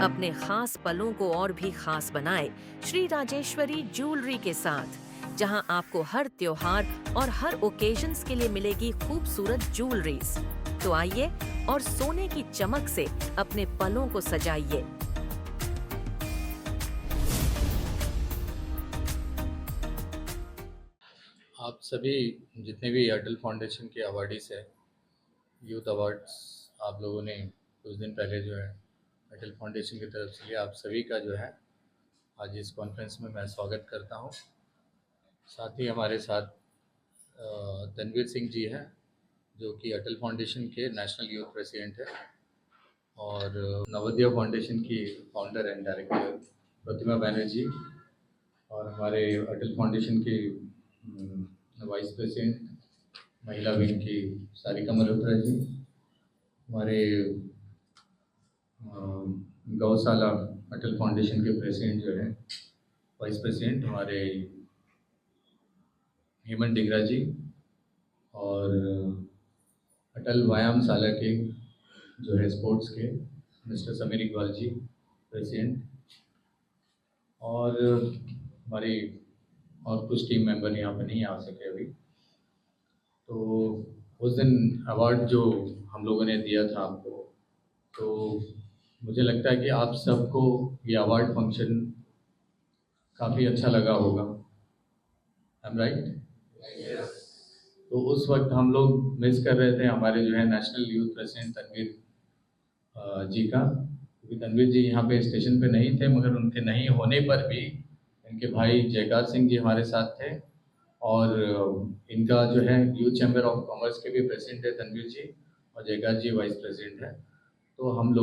अपने खास पलों को और भी खास बनाए श्री राजेश्वरी ज्वेलरी के साथ, जहां आपको हर त्योहार और हर ओकेजन्स के लिए मिलेगी खूबसूरत ज्वेलरीज। तो आइए और सोने की चमक से अपने पलों को सजाइए। आप सभी जितने भी अटल फाउंडेशन के अवार्डीज है, यूथ अवार्ड्स आप लोगों ने कुछ दिन पहले जो है अटल फाउंडेशन की तरफ से लिया, आप सभी का जो है आज इस कॉन्फ्रेंस में मैं स्वागत करता हूँ। साथ ही हमारे साथ तनवीर सिंह जी हैं, जो कि अटल फाउंडेशन के नेशनल यूथ प्रेसिडेंट है, और नवोदय फाउंडेशन की फाउंडर एंड डायरेक्टर प्रतिमा बैनर्जी, और हमारे अटल फाउंडेशन के वाइस प्रेसिडेंट महिला विंग की सारिका मल्होत्रा जी, हमारे गौशाला अटल फाउंडेशन के प्रेसिडेंट जो है वाइस प्रेसिडेंट हमारे हेमंत डिगरा जी, और अटल व्यायाम शाला के जो है स्पोर्ट्स के मिस्टर समीर इकबाल जी प्रेसिडेंट, और हमारी और कुछ टीम मेंबर यहाँ पर नहीं आ सके अभी। तो उस दिन अवार्ड जो हम लोगों ने दिया था आपको, तो मुझे लगता है कि आप सबको ये अवार्ड फंक्शन काफ़ी अच्छा लगा होगा। I am right? तो उस वक्त हम लोग मिस कर रहे थे हमारे जो है नेशनल यूथ प्रेसिडेंट तनवीर जी का, क्योंकि तनवीर जी यहाँ पे स्टेशन पे नहीं थे, मगर उनके नहीं होने पर भी इनके भाई जयकार सिंह जी हमारे साथ थे, और इनका जो है यूथ चैम्बर ऑफ कॉमर्स के भी प्रेसिडेंट है तनवीर जी, और जयकार जी वाइस प्रेसिडेंट है। तो हम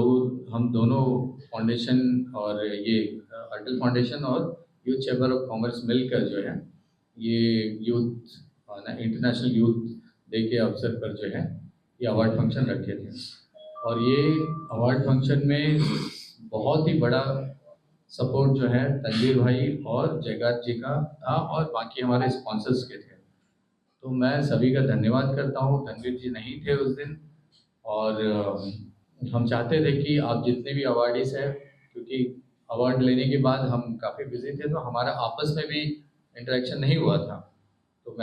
दोनों फाउंडेशन और ये अटल फाउंडेशन और यूथ चैम्बर ऑफ कॉमर्स मिलकर जो है ये यूथ इंटरनेशनल यूथ डे के अवसर पर जो है ये अवार्ड फंक्शन रखे थे, और ये अवार्ड फंक्शन में बहुत ही बड़ा सपोर्ट जो है तनवीर भाई और जयगार जी का था, और बाकी हमारे स्पॉन्सर्स के थे। तो मैं सभी का धन्यवाद करता हूँ। तनवीर जी नहीं थे उस दिन, और हम चाहते थे कि आप जितने भी अवार्डीज हैं, क्योंकि अवार्ड लेने के बाद हम काफ़ी बिजी थे, तो हमारा आपस में भी इंटरेक्शन नहीं हुआ था। तो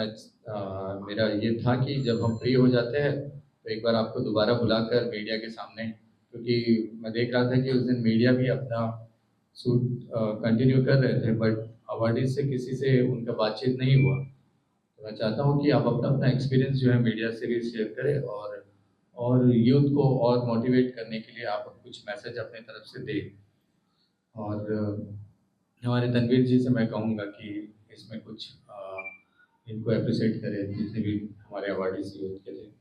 मेरा ये था कि जब हम फ्री हो जाते हैं तो एक बार आपको दोबारा बुलाकर मीडिया के सामने, क्योंकि मैं देख रहा था कि उस दिन मीडिया भी अपना शूट कंटिन्यू कर रहे थे, बट अवार्डीज से किसी से उनका बातचीत नहीं हुआ। तो मैं चाहता हूँ कि आप अपना अपना एक्सपीरियंस जो है मीडिया से भी शेयर करें, और यूथ को और मोटिवेट करने के लिए आप कुछ मैसेज अपने तरफ से दें। और हमारे तनवीर जी से मैं कहूँगा कि इसमें कुछ इनको अप्रिशिएट करें, जितने भी हमारे अवार्डीज यूथ के लिए।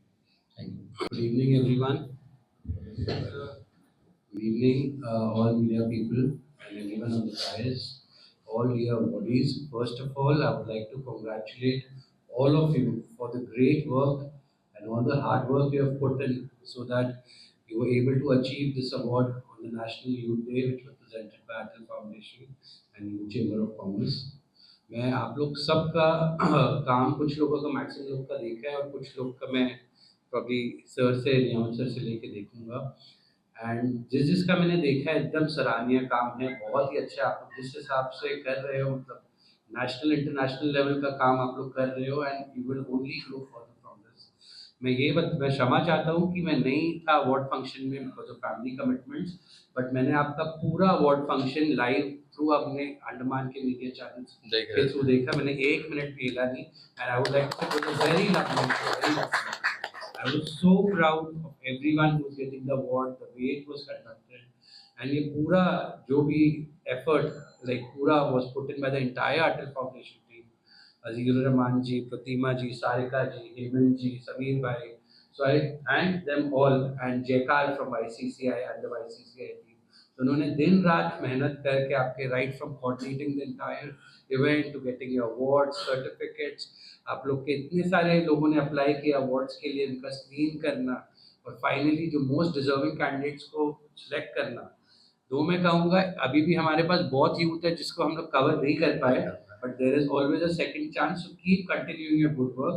Thank you. Good evening, everyone. Good evening, all media people and everyone on the dais, all dear awardees. First of all, I would like to congratulate all of you for the great work and all the hard work you have put in so that you were able to achieve this award on the National Youth Day, which was presented by Atal Foundation and Youth Chamber of Commerce. मैं आप लोग सबका काम, कुछ लोगों का, maximum लोग का देखा है और कुछ लोग का मैं कभी सर से नियामत सर से लेके देखूंगा। एंड जिसका मैंने देखा है एकदम सराहनीय काम है, बहुत ही अच्छा। आप लोग जिस हिसाब से कर रहे हो, मतलब नेशनल इंटरनेशनल लेवल का काम आप लोग कर रहे हो, and you will only grow further from this. मैं क्षमा चाहता हूँ कि मैं नहीं था अवार्ड फंक्शन में because of family commitments, but मैंने आपका पूरा अवार्ड फंक्शन लाइव थ्रू अपने अंडमान के मीडिया चैनल्स के थ्रू देखा। मैंने 1 मिनट भी हिला नहीं, and I would like to say very lovely. I was so proud of everyone who was getting the award, the way it was conducted, and ये पूरा जो भी effort like पूरा was put in by the entire Atal Foundation team, Azizur Rahman ji, Pratima ji, Sarika ji, Hemant ji, Sameer bhai. So I thank them all, and Jaykar from YCCI and the YCCI team. तो उन्होंने दिन रात मेहनत करके आपके right from coordinating the entire event to getting your awards, certificates, आप लोग के इतने सारे लोगों ने अप्लाई किया अवार्ड्स के लिए, उनका स्क्रीन करना और फाइनली जो मोस्ट डिजर्विंग कैंडिडेट्स को सिलेक्ट करना। तो मैं कहूँगा अभी भी हमारे पास बहुत यूथ है जिसको हम लोग कवर नहीं कर पाए, but there is always a second chance, so keep continuing your good work.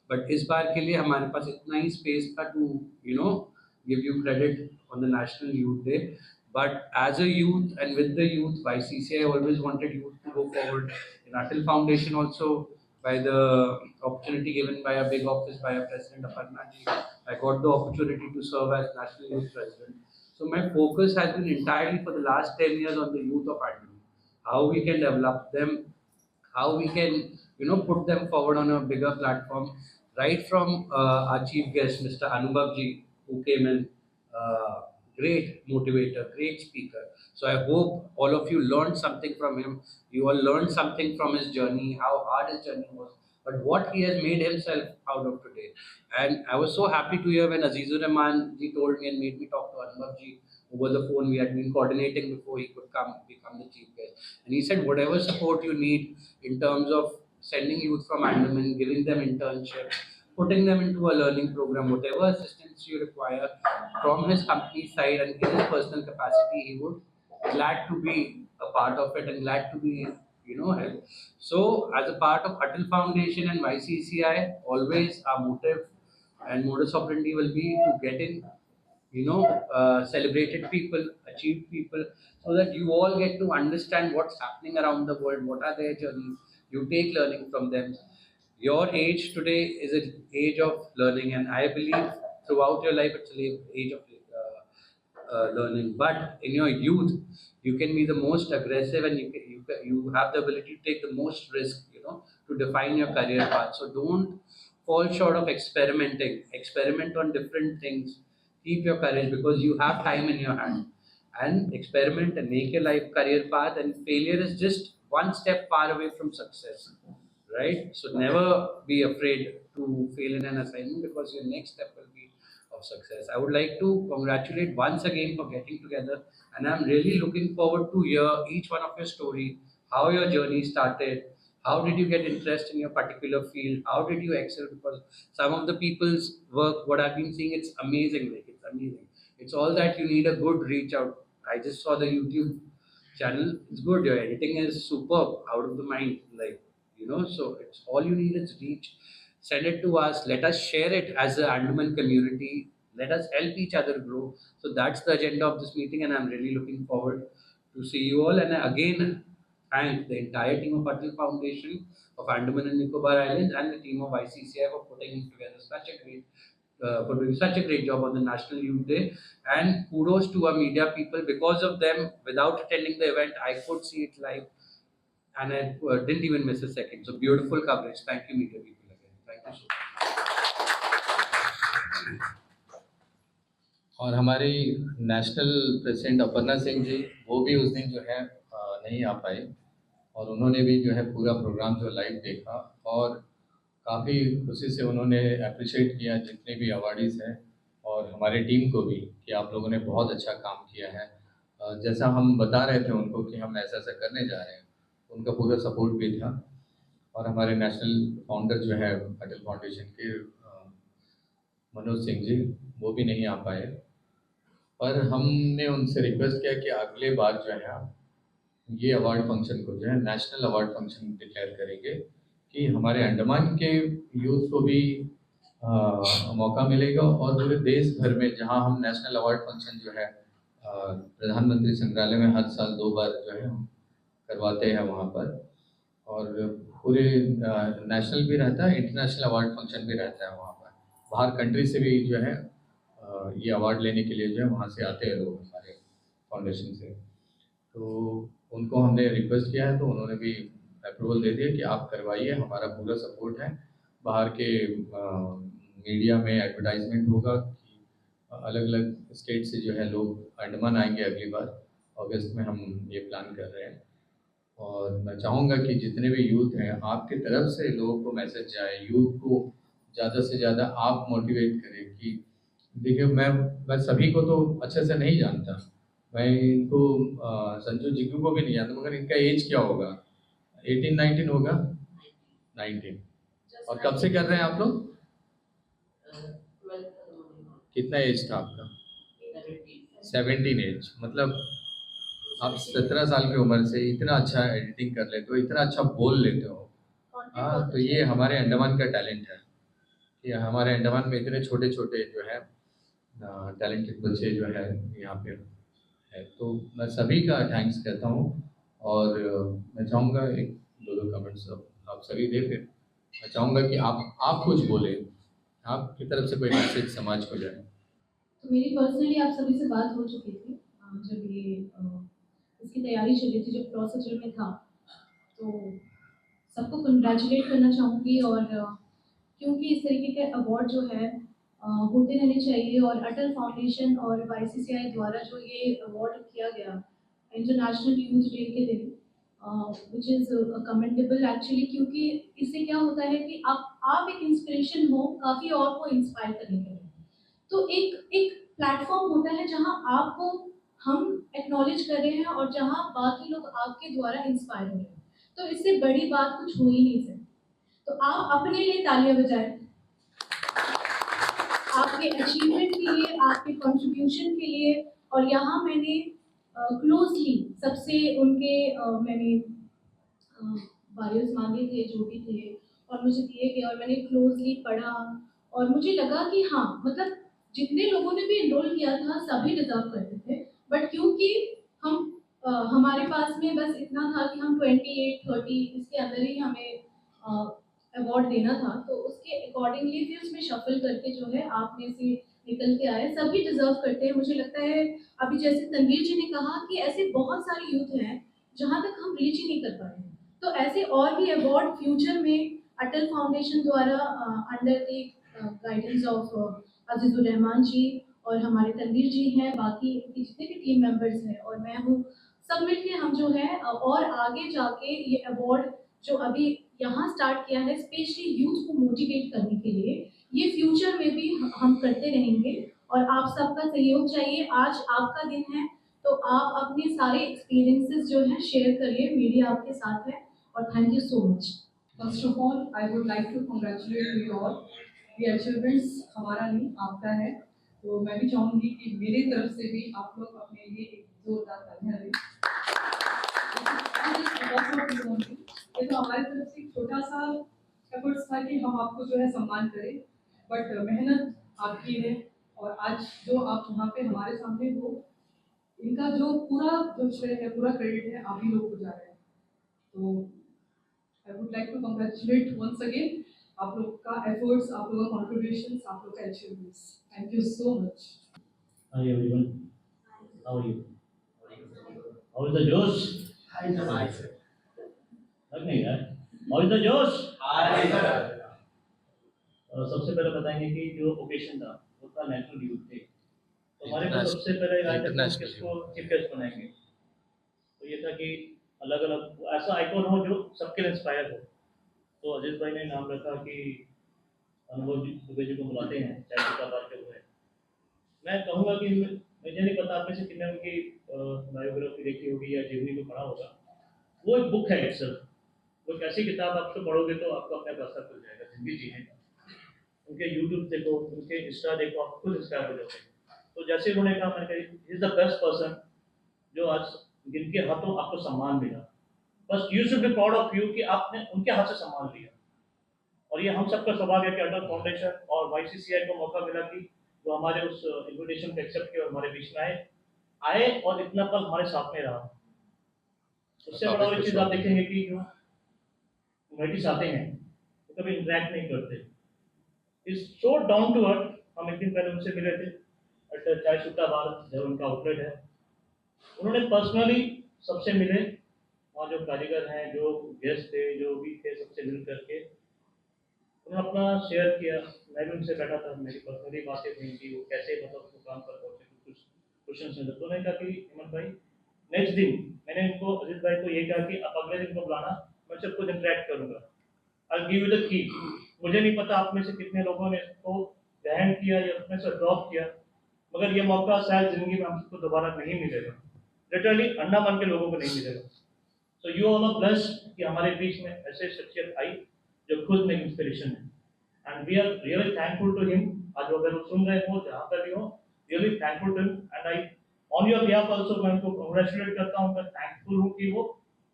But इस बार के लिए हमारे पास इतना ही स्पेस था to give you credit on the national youth day. But as a youth and with the youth, by CCI always wanted youth to go forward. In Atal Foundation also, by the opportunity given by a big office by a President Aparna ji, I got the opportunity to serve as National Youth President. So my focus has been entirely for the last 10 years on the youth of Andaman. How we can develop them, how we can put them forward on a bigger platform, right from our chief guest Mr. Anubhav ji, who came in, uh, great motivator, great speaker. So I hope all of you learned something from him. You all learned something from his journey, how hard his journey was, but what he has made himself out of today. And I was so happy to hear when Azizur Rahman ji told me and made me talk to Anubhav ji over the phone. We had been coordinating before he could come become the chief guest. And he said, whatever support you need in terms of sending youth from Andaman, giving them internships, putting them into a learning program, whatever assistance you require from his company side and in his personal capacity, he would glad to be a part of it and glad to be, help. So, as a part of Atal Foundation and YCCI, always our motive and modus operandi will be to get in celebrated people, achieved people, so that you all get to understand what's happening around the world, what are their journeys. You take learning from them. Your age today is an age of learning, and I believe throughout your life it's an age of learning. But in your youth, you can be the most aggressive, and you have the ability to take the most risk, to define your career path. So don't fall short of experimenting. Experiment on different things. Keep your courage because you have time in your hand. And experiment and make your life career path. And failure is just one step far away from success, right? So never be afraid to fail in an assignment because your next step will be of success. I would like to congratulate once again for getting together, and I'm really looking forward to hear each one of your story, how your journey started, how did you get interest in your particular field, how did you excel? Because some of the people's work, what I've been seeing, it's amazing. Like it's amazing. It's all that you need a good reach out. I just saw the YouTube channel. It's good. Your editing is superb, out of the mind. Like so it's all you need is reach. Send it to us. Let us share it as an Andaman community. Let us help each other grow. So that's the agenda of this meeting, and I'm really looking forward to see you all. And I again thank the entire team of Atal Foundation of Andaman and Nicobar Islands and the team of ICCI for putting together such a great for doing such a great job on the National Youth Day. And kudos to our media people. Because of them, without attending the event, I could see it live and I didn't even miss a second. So beautiful coverage. Thank you, media people again. Thank you so much. और हमारी national president Aparna Singh ji, वो भी उस दिन जो है नहीं आ पाए, और उन्होंने भी जो है पूरा प्रोग्राम जो लाइव देखा, और काफ़ी खुशी से उन्होंने अप्रिशिएट किया जितने भी अवार्डीज़ हैं और हमारे टीम को भी कि आप लोगों ने बहुत अच्छा काम किया है। जैसा हम बता रहे थे उनको कि हम ऐसा ऐसा करने जा रहे हैं, उनका पूरा सपोर्ट भी था। और हमारे नेशनल फाउंडर जो है अटल फाउंडेशन के मनोज सिंह जी, वो भी नहीं आ पाए, पर हमने उनसे रिक्वेस्ट किया कि अगले बार जो है ये अवार्ड फंक्शन को जो है नेशनल अवार्ड फंक्शन डिक्लेयर करेंगे कि हमारे अंडमान के यूथ को भी मौका मिलेगा, और पूरे देश भर में जहां हम नेशनल अवार्ड फंक्शन जो है प्रधानमंत्री संग्रहालय में हर साल 2 बार जो है हम करवाते हैं वहां पर, और पूरे नेशनल भी रहता है, इंटरनेशनल अवार्ड फंक्शन भी रहता है वहाँ पर। बाहर कंट्री से भी जो है ये अवार्ड लेने के लिए जो है वहाँ से आते हैं लोग हमारे फाउंडेशन से। तो उनको हमने रिक्वेस्ट किया है, तो उन्होंने भी अप्रूवल दे दिया कि आप करवाइए, हमारा पूरा सपोर्ट है। बाहर के मीडिया में एडवर्टाइजमेंट होगा कि अलग अलग स्टेट से जो है लोग अंडमान आएंगे अगली बार, अगस्त में हम ये प्लान कर रहे हैं। और मैं चाहूँगा कि जितने भी यूथ हैं, आपकी तरफ से लोगों को मैसेज जाए, यूथ को ज़्यादा से ज़्यादा आप मोटिवेट करें कि देखिए मैं सभी को तो अच्छे से नहीं जानता, मैं इनको संजू जिग्गू को भी नहीं जानता, मगर इनका एज क्या होगा, 18-19 होगा, 19। और कब से कर रहे हैं आप लोग? कितना एज था आपका? 17 एज। मतलब आप 17 साल की उम्र से इतना अच्छा एडिटिंग कर लेते हो, इतना अच्छा बोल लेते हो। हाँ, तो ये हमारे अंडमान का टैलेंट है कि हमारे अंडमान में इतने छोटे छोटे जो है टैलेंटेड बच्चे जो है यहाँ पे है। तो मैं सभी का थैंक्स कहता हूँ और मैं चाहूँगा एक दो कमेंट्स आप सभी दे, फिर मैं चाहूँगा कि आप कुछ बोले, आपकी तरफ से कोई मैसेज समाज को जाए। तो मेरी पर्सनली आप सभी से बात हो चुकी थी जब ये इसकी तैयारी चल रही थी, जब प्रोसीजर में था, तो सबको कंग्रेचुलेट करना चाहूँगी। और क्योंकि इस तरीके के अवार्ड जो है होते रहने चाहिए, और अटल फाउंडेशन और YCCI द्वारा जो ये अवार्ड किया गया इंटरनेशनल यूथ डे के दिन, विच इज़ कमेंडेबल एक्चुअली, क्योंकि इससे क्या होता है कि आप एक इंस्पिरेशन हो काफ़ी और को इंस्पायर करने के लिए। तो एक एक प्लेटफॉर्म होता है जहां आपको हम एक्नॉलेज कर रहे हैं और जहां बाकी लोग आपके द्वारा इंस्पायर हो रहे हैं। तो इससे बड़ी बात कुछ हो ही नहीं सकती। तो आप अपने लिए तालियां बजाएं, आपके अचीवमेंट के लिए, आपके कंट्रीब्यूशन के लिए। और यहाँ मैंने क्लोजली सबसे उनके मैंने बायोस मांगे थे, जो भी थे, और मुझे दिए गए, और मैंने क्लोजली पढ़ा। और मुझे लगा कि हाँ, मतलब जितने लोगों ने भी एनरोल किया था सभी डिजर्व करते थे, बट क्योंकि हम हमारे पास में बस इतना था कि हम 28-30 इसके अंदर ही हमें अवार्ड देना था, तो उसके अकॉर्डिंगली फिर उसमें शफल करके जो है आप में से निकल के आए। सभी डिजर्व करते हैं। मुझे लगता है अभी जैसे तनवीर जी ने कहा कि ऐसे बहुत सारे यूथ हैं जहाँ तक हम रीच ही नहीं कर पा रहे हैं। तो ऐसे और भी अवार्ड फ्यूचर में अटल फाउंडेशन द्वारा under the guidance of Azizur Rahman ji और हमारे तनवीर जी हैं, बाकी जितने भी टीम मेंबर्स हैं और मैं हूँ, सब मिलके हम जो है और आगे जाके ये अवार्ड जो अभी यहाँ स्टार्ट किया है स्पेशली यूथ को मोटिवेट करने के लिए, ये फ्यूचर में भी हम करते रहेंगे। और आप सबका सहयोग चाहिए। आज आपका दिन है, तो आप अपने सारे एक्सपीरियंसेस जो है शेयर करिए, मीडिया आपके साथ है। और thank you so much. First of all I would like to congratulate you all. ये अचीवमेंट्स हमारा नहीं आपका है, तो मैं भी चाहूँगी कि मेरी तरफ से भी आप लोग अपने लिए एक जोरदार तालियां दें। ये तो हमारी तरफ से एक छोटा सा एफर्ट्स था कि हम आपको जो है सम्मान करें, बट मेहनत आपकी है और आज जो आप वहाँ पे हमारे सामने हो, इनका जो पूरा जो श्रेय है, पूरा क्रेडिट है आप ही लोग को जा रहे हैं। तो I would like to congratulate once again आप लोग का efforts, आप लोग का contributions, आप लोग का achievements. Thank you so much. Hi everyone. How are you? How is the Josh? Hi sir. लग नहीं रहा है. How is the Josh? Hi sir. सबसे पहले बताएंगे कि जो ओकेशन था वो था नेशनल यूथ डे। तो हमारे को सबसे पहले किसको चीफ गेस्ट बनाएंगे। तो ये था कि अलग अलग ऐसा आइकॉन हो जो सबके लिए इंस्पायर हो। तो अजीत भाई ने नाम रखा कि अनुभव दुबे जी को बुलाते हैं, चाहे का बात जो है। मैं कहूँगा कि मुझे नहीं पता आप में से कितने उनकी बायोग्राफी देखी होगी या जीवनी को पढ़ा होगा। वो एक बुक है इटसेल्फ। वो एक ऐसी किताब आपको पढ़ोगे तो आपको अपने रास्ता खुल जाएगा जिंदगी जीने का। उनके यूट्यूब देखो, उनके इंस्टा देखो, आप खुद इंस्पायर हो जाओगे। तो जैसे उन्होंने कहा, मैंने कहा he is the best person जो आज जिनके हाथों आपको सम्मान मिला। बस you should be proud of you कि आपने उनके हाथ से सम्मान लिया। और ये हम सबका सौभाग्य है कि अटल फाउंडेशन और YCCI को मौका मिला कि वो हमारे उस इन्विटेशन को एक्सेप्ट किया और हमारे बीच में आए और इतना पल हमारे साथ में रहा। उससे बड़ा और चीज़ आप देखेंगे कि जो इन्वाइटीज आते हैं वो कभी इंटरेक्ट नहीं करते। Is so down to earth. हम एक दिन पहले उनसे मिले थे चाय सुट्टा बार, जब उनका आउटलेट है। उन्होंने पर्सनली सबसे मिले, वहाँ जो कारीगर हैं, जो गेस्ट थे, जो भी थे, सबसे मिल करके उन्होंने अपना शेयर किया। मैं भी उनसे बैठा था, मेरी पर्सनली बातें हुई कि वो कैसे मतलब मुकाम पर पहुँचे, कुछ क्वेश्चन नहीं। तो उन्होंने कहा कि हेमंत भाई नेक्स्ट दिन मैंने इनको अजीत भाई को ये कहा कि आप अगले दिन को बुलाना, मैं सबसे खुद इंटरेक्ट करूँगा। I give you the key. मुझे नहीं पता आप में से कितने लोगों ने इसको ग्रहण किया या अपने से ड्रॉप किया, मगर ये मौका शायद जिंदगी में हम सबको दोबारा नहीं मिलेगा। लिटरली अन्ना मन के लोगों को नहीं मिलेगा। So you all are blessed कि हमारे बीच में ऐसे शख्सियत आई जो खुद में इंस्पिरेशन है। And we are really thankful to him. आज अगर वो सुन रहे हो, जहाँ पर भी हो, really thankful to him. And I on your behalf also मैं उनको कांग्रेचुलेट करता हूँ। मैं थैंकफुल हूँ कि वो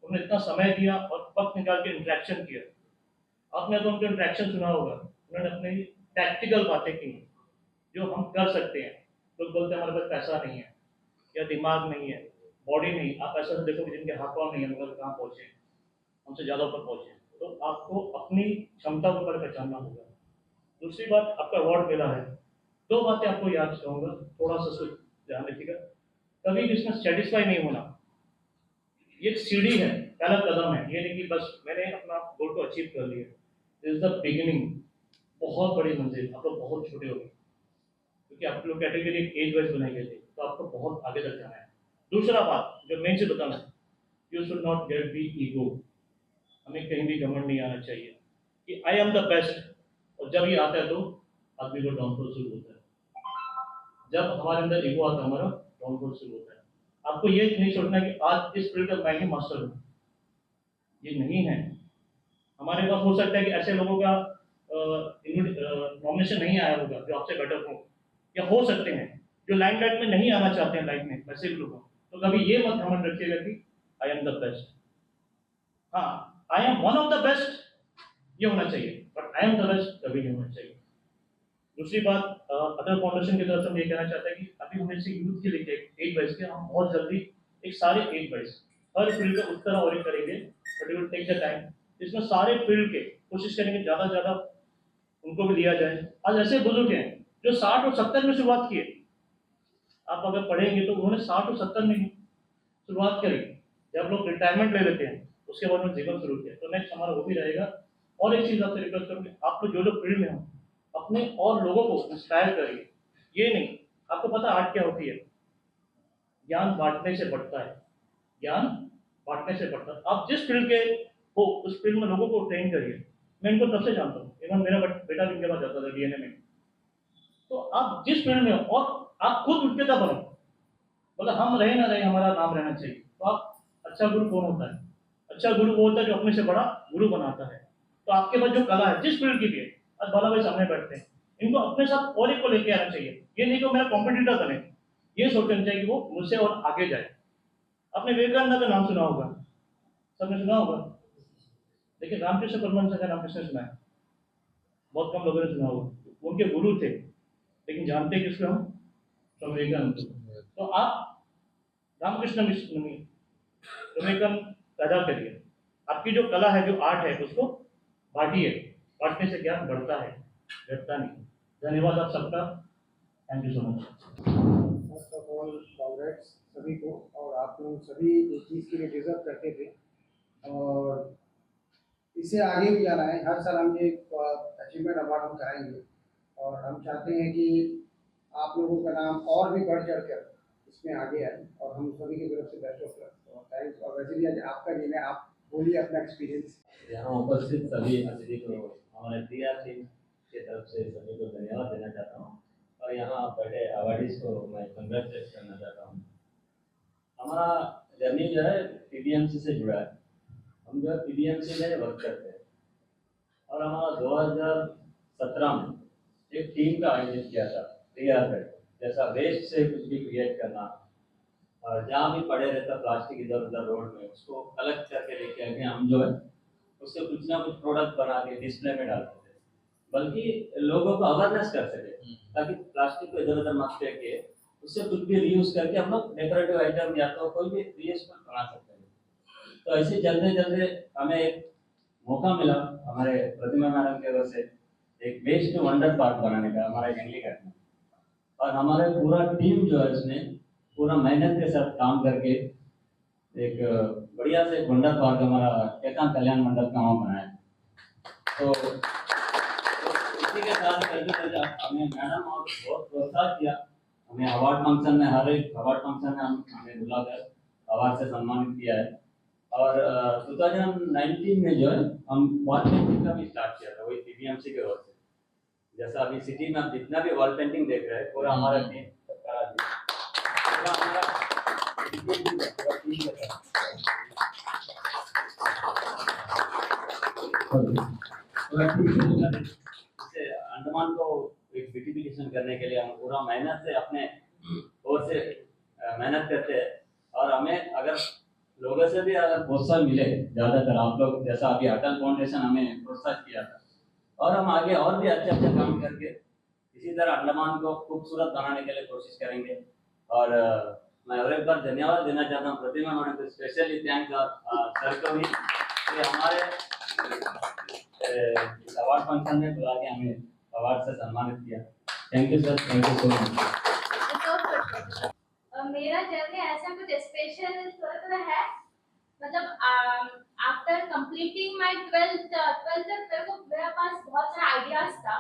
उन्होंने इतना समय दिया और वक्त निकाल के इंटरेक्शन किया। आपने तो उनका इंटरेक्शन सुना होगा, उन्होंने अपनी टैक्टिकल बातें की जो हम कर सकते हैं। लोग बोलते हैं हमारे पास पैसा नहीं है, या दिमाग नहीं है, बॉडी नहीं, आप ऐसा तो देखोगे जिनके हाथ पाँव नहीं है मगर कहाँ पहुँचे, हमसे ज़्यादा ऊपर पहुँचे। तो आपको अपनी क्षमता को पहले पहचानना होगा। दूसरी बात, आपका अवार्ड मिला है, 2 बातें आपको याद कहूँगा, थोड़ा सा सोच ध्यान रखिएगा। कभी भी इसमें सेटिस्फाई नहीं होना, ये एक सीढ़ी है, पहला कदम है, ये नहीं कि बस मैंने अपना गोल को अचीव कर लिया। दिस इज द बिगिनिंग, बहुत बड़ी मंजिल, आप लोग बहुत छोटे हो गए क्योंकि आप लोग कैटेगरी एज वाइज बनाई गई थी, तो आपको बहुत आगे तक जाना है। दूसरा बात जो मेन से बताना है, you should not get be ego, हमें कहीं भी घमंड नहीं आना चाहिए कि आई एम द बेस्ट, और जब ये आता है तो आदमी को डाउनफॉल शुरू होता है। जब हमारे अंदर ईगो आता है हमारा डाउनफॉल शुरू होता है। आपको ये नहीं सोचना कि आज इस फील्ड का मैं ही मास्टर हूँ, ये नहीं है। हमारे पास हो सकता है कि ऐसे लोगों का नॉमिनेशन नहीं आया होगा जो आपसे बेटर हो, या हो सकते हैं जो लाइमलाइट में नहीं आना चाहते हैं लाइफ में, वैसे भी लोग हों। तो कभी ये मत घमंड रखिएगा कि आई एम द बेस्ट। हाँ, I am one of the best ये होना चाहिए, but I am the best कभी नहीं होना चाहिए। दूसरी बात, अदर फाउंडेशन की तरफ से हम ये कहना चाहते हैं कि अभी हम इसे यूथ के लिए एज वाइज के हम बहुत जल्दी एक सारे एज वाइज हर फील्ड का उस तरह और करेंगे, but it will take the time. इसमें सारे फील्ड के कोशिश करेंगे ज़्यादा से ज़्यादा उनको भी लिया जाए। आज ऐसे बुजुर्ग हैं जो 60 और 70 में शुरुआत किए, आप अगर पढ़ेंगे तो उन्होंने 60 और 70 में शुरुआत करी। जब लोग रिटायरमेंट ले लेते हैं उसके बाद में जीवन शुरू किया। तो नेक्स्ट हमारा वो भी रहेगा। और एक चीज़ आपसे रिक्वेस्ट करूँगी, आप लोग जो फील्ड में हो अपने और लोगों को इंस्पायर करिए। ये नहीं, आपको पता आर्ट क्या होती है, ज्ञान बांटने से बढ़ता है, ज्ञान बांटने से बढ़ता है। आप जिस फील्ड के हो उस फील्ड में लोगों को ट्रेन करिए। मैं इनको तब से जानता हूँ, इवन मेरा बेटा भी इनके पास जाता था डीएनए में। तो आप जिस फील्ड में हो और आप खुद विक्रेता बनो, मतलब हम रहे ना रहे हमारा नाम रहना चाहिए। तो आप, अच्छा गुरु कौन होता है? अच्छा गुरु वो होता है जो अपने से बड़ा गुरु बनाता है। तो आपके पास जो कला है जिस फील्ड की भी है, आज बाला भाई सामने बैठते हैं, इनको अपने साथ और एक को लेके आना चाहिए। ये नहीं कि वो मेरा कॉम्पिटिटर बने, ये सोचना चाहिए कि वो मुझसे और आगे जाए। आपने विवेकानंद का नाम सुना होगा, सबने सुना होगा, लेकिन रामकृष्ण परमहंस का नाम किसने सुना है? बहुत कम लोगों ने सुना होगा। उनके गुरु थे, लेकिन जानते किसको हम? स्वामी विवेकानंद। तो आप रामकृष्ण मिशन में विवेकानंद पैदा करिए। आपकी जो कला है, जो आर्ट है, उसको बांटिए। बांटने से ज्ञान बढ़ता है, घटता नहीं। धन्यवाद आप सबका, thank you so much. First of all congrats सभी को, और आप लोग सभी इस चीज़ के लिए डिजर्व करते थे और इसे आगे भी जाना है। हर साल हम ये अचीवमेंट अवार्ड हम कराएंगे और हम चाहते हैं कि आप लोगों का नाम और भी बढ़ चढ़ कर इसमें आगे आए और हम सभी की तरफ से बेस्ट ऑफ लक और थैंक्स। और वैसे भी आज आपका दिन है, आप बोलिए अपना एक्सपीरियंस। यहाँ उपस्थित सभी अतिथि को हमारे PR टीम की तरफ से सभी को धन्यवाद देना चाहता हूँ और यहाँ बैठे अवार्डीज को मैं कंग्रेचुलेट करना चाहता हूँ। हमारा जर्नी जो है PBMC से जुड़ा है। हम जो है PBMC में वर्क करते हैं और हमारा 2017 में एक टीम का आयोजन किया था, जैसा वेस्ट से कुछ भी क्रिएट करना और जहाँ भी पड़े रहता प्लास्टिक इधर उधर रोड में, उसको कलेक्ट करके लेके आके हम जो है उससे कुछ ना कुछ प्रोडक्ट बना के डिस्प्ले में डालते थे, बल्कि लोगों को अवेयरनेस कर सके ताकि प्लास्टिक को इधर उधर मत फेंके, उससे कुछ भी रीयूज करके हम लोग डेकोरेटिव आइटम या तो कोई भी रीयूजेबल बना सकते हैं। तो ऐसे चलते चलते हमें एक मौका मिला हमारे प्रतिमा मैडम की ओर से एक वेस्ट टू वंडर पार्क बनाने का हमारे जंगली घर में, और हमारे पूरा टीम जो है इसमें पूरा मेहनत के साथ काम करके एक बढ़िया से वंडर पार्क हमारा एकांत कल्याण मंडल का वहाँ बनाया। तो इसी के साथ करते करते हमें मैडम और बहुत प्रोत्साहन किया। हमें अवार्ड फंक्शन में, हर एक अवार्ड फंक्शन में हमें बुलाकर अवार्ड से सम्मानित किया है। और 2019 में जो है हम वॉल पेंटिंग का भी स्टार्ट किया था, वही PBMC के ओर से। जैसा अभी सिटी में आप जितना भी वॉल पेंटिंग देख रहे हैं पूरा हमारा टीम करा दिया, पूरा हमारा अंडमान को एक ब्यूटिफिकेशन करने के लिए हम पूरा मेहनत से अपने ओर से मेहनत करते हैं। और हमें अगर लोगों से भी अगर प्रोत्साहन मिले, ज़्यादातर आप लोग जैसा अभी अटल फाउंडेशन हमें प्रोत्साहित किया था, और हम आगे और भी अच्छे अच्छे काम करके इसी तरह अंडमान को खूबसूरत बनाने के लिए कोशिश करेंगे। और मैं और एक बार धन्यवाद देना चाहता हूँ प्रतिमा मैडम को, स्पेशली थैंक्स सर को भी कि हमारे अवार्ड फंक्शन में बुला के हमें अवार्ड से सम्मानित किया। Thank you sir, thank you so much. मेरा जर्नी ऐसा कुछ स्पेशल थोड़ा है, मतलब आफ्टर कंप्लीटिंग माय 12th तक मेरे पास बहुत सारे आइडियाज था।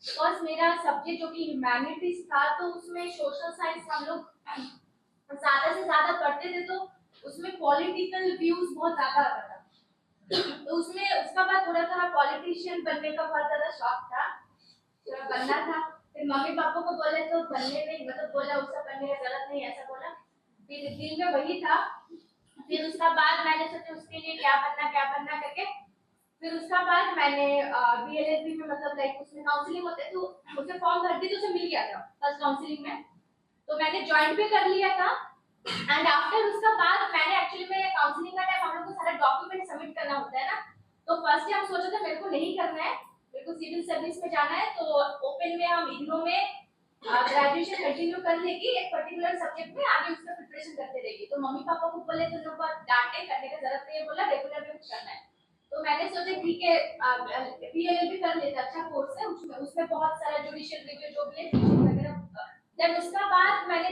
बिकॉज मेरा सब्जेक्ट जो कि ह्यूमैनिटीज था, तो उसमें सोशल साइंस हम लोग ज़्यादा से ज़्यादा पढ़ते थे, तो उसमें पॉलिटिकल व्यूज बहुत ज़्यादा आता था। तो उसमें उसका बाद थोड़ा पॉलिटिशियन बनने का बहुत ज़्यादा शौक था, थोड़ा बनना था। फिर मम्मी पापा को बोले तो बनने नहीं, मतलब बोला उसका बनने का जरूरत नहीं, ऐसा बोला। फिर दिल में वही था। फिर उसका बाद मैंने सोचा उसके लिए क्या बनना करके, फिर उसका बाद मैंने बीएलएलबी में, मतलब लाइक उसमें काउंसलिंग होते है, तो मुझे फॉर्म भर दी तो उसे मिल गया था फर्स्ट काउंसलिंग में, तो मैंने ज्वाइन भी कर लिया था। एंड आफ्टर उसका बाद मैंने एक्चुअली में काउंसलिंग का टाइम हम लोग को सारा डॉक्यूमेंट सबमिट करना होता है ना, तो फर्स्ट टाइम सोचा था मेरे को नहीं करना है, मेरे को सिविल सर्विस में जाना है। तो ओपन में हम इग्नू में ग्रेजुएशन कंटिन्यू कर लेगी, एक पर्टिकुलर सब्जेक्ट में आगे उसका प्रिपरेशन करते रहेगी। तो मम्मी पापा को बोले तो लोग डांटे, करने का जरूरत नहीं है, बोला रेगुलर में कुछ करना है। तो मैंने सोचा ठीक है बीएलएलबी कर लेते, अच्छा कोर्स है, उसमें बहुत सारा जुडिशियल रिव्यू जो भी है वगैरह। देन उसका बाद मैंने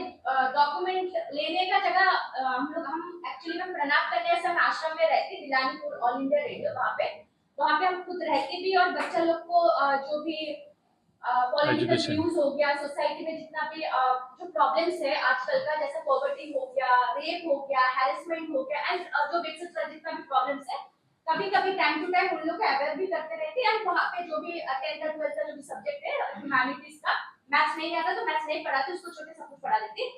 डॉक्यूमेंट लेने का जगह हम एक्चुअली में प्रणब कन्या आश्रम में रहते, दिलानीपुर ऑल इंडिया रेडियो, वहाँ पे हम खुद रहते भी, और बच्चा लोग को जो भी पॉलिटिकल व्यूज हो गया, सोसाइटी में जितना भी जो प्रॉब्लम्स है आजकल का, जैसे पॉवर्टी हो गया, रेप हो गया, हैरेसमेंट हो गया, एंड जो बेसिक जितना भी प्रॉब्लम्स है, कभी कभी टाइम टू टाइम उन लोग को अवेयर भी करते रहते हैं। एंड वहाँ पे जो भी 10th 12th का जो भी सब्जेक्ट है ह्यूमैनिटीज का, मैथ्स नहीं आता तो मैथ्स नहीं पढ़ाते, उसको छोटे सब कुछ पढ़ा देते,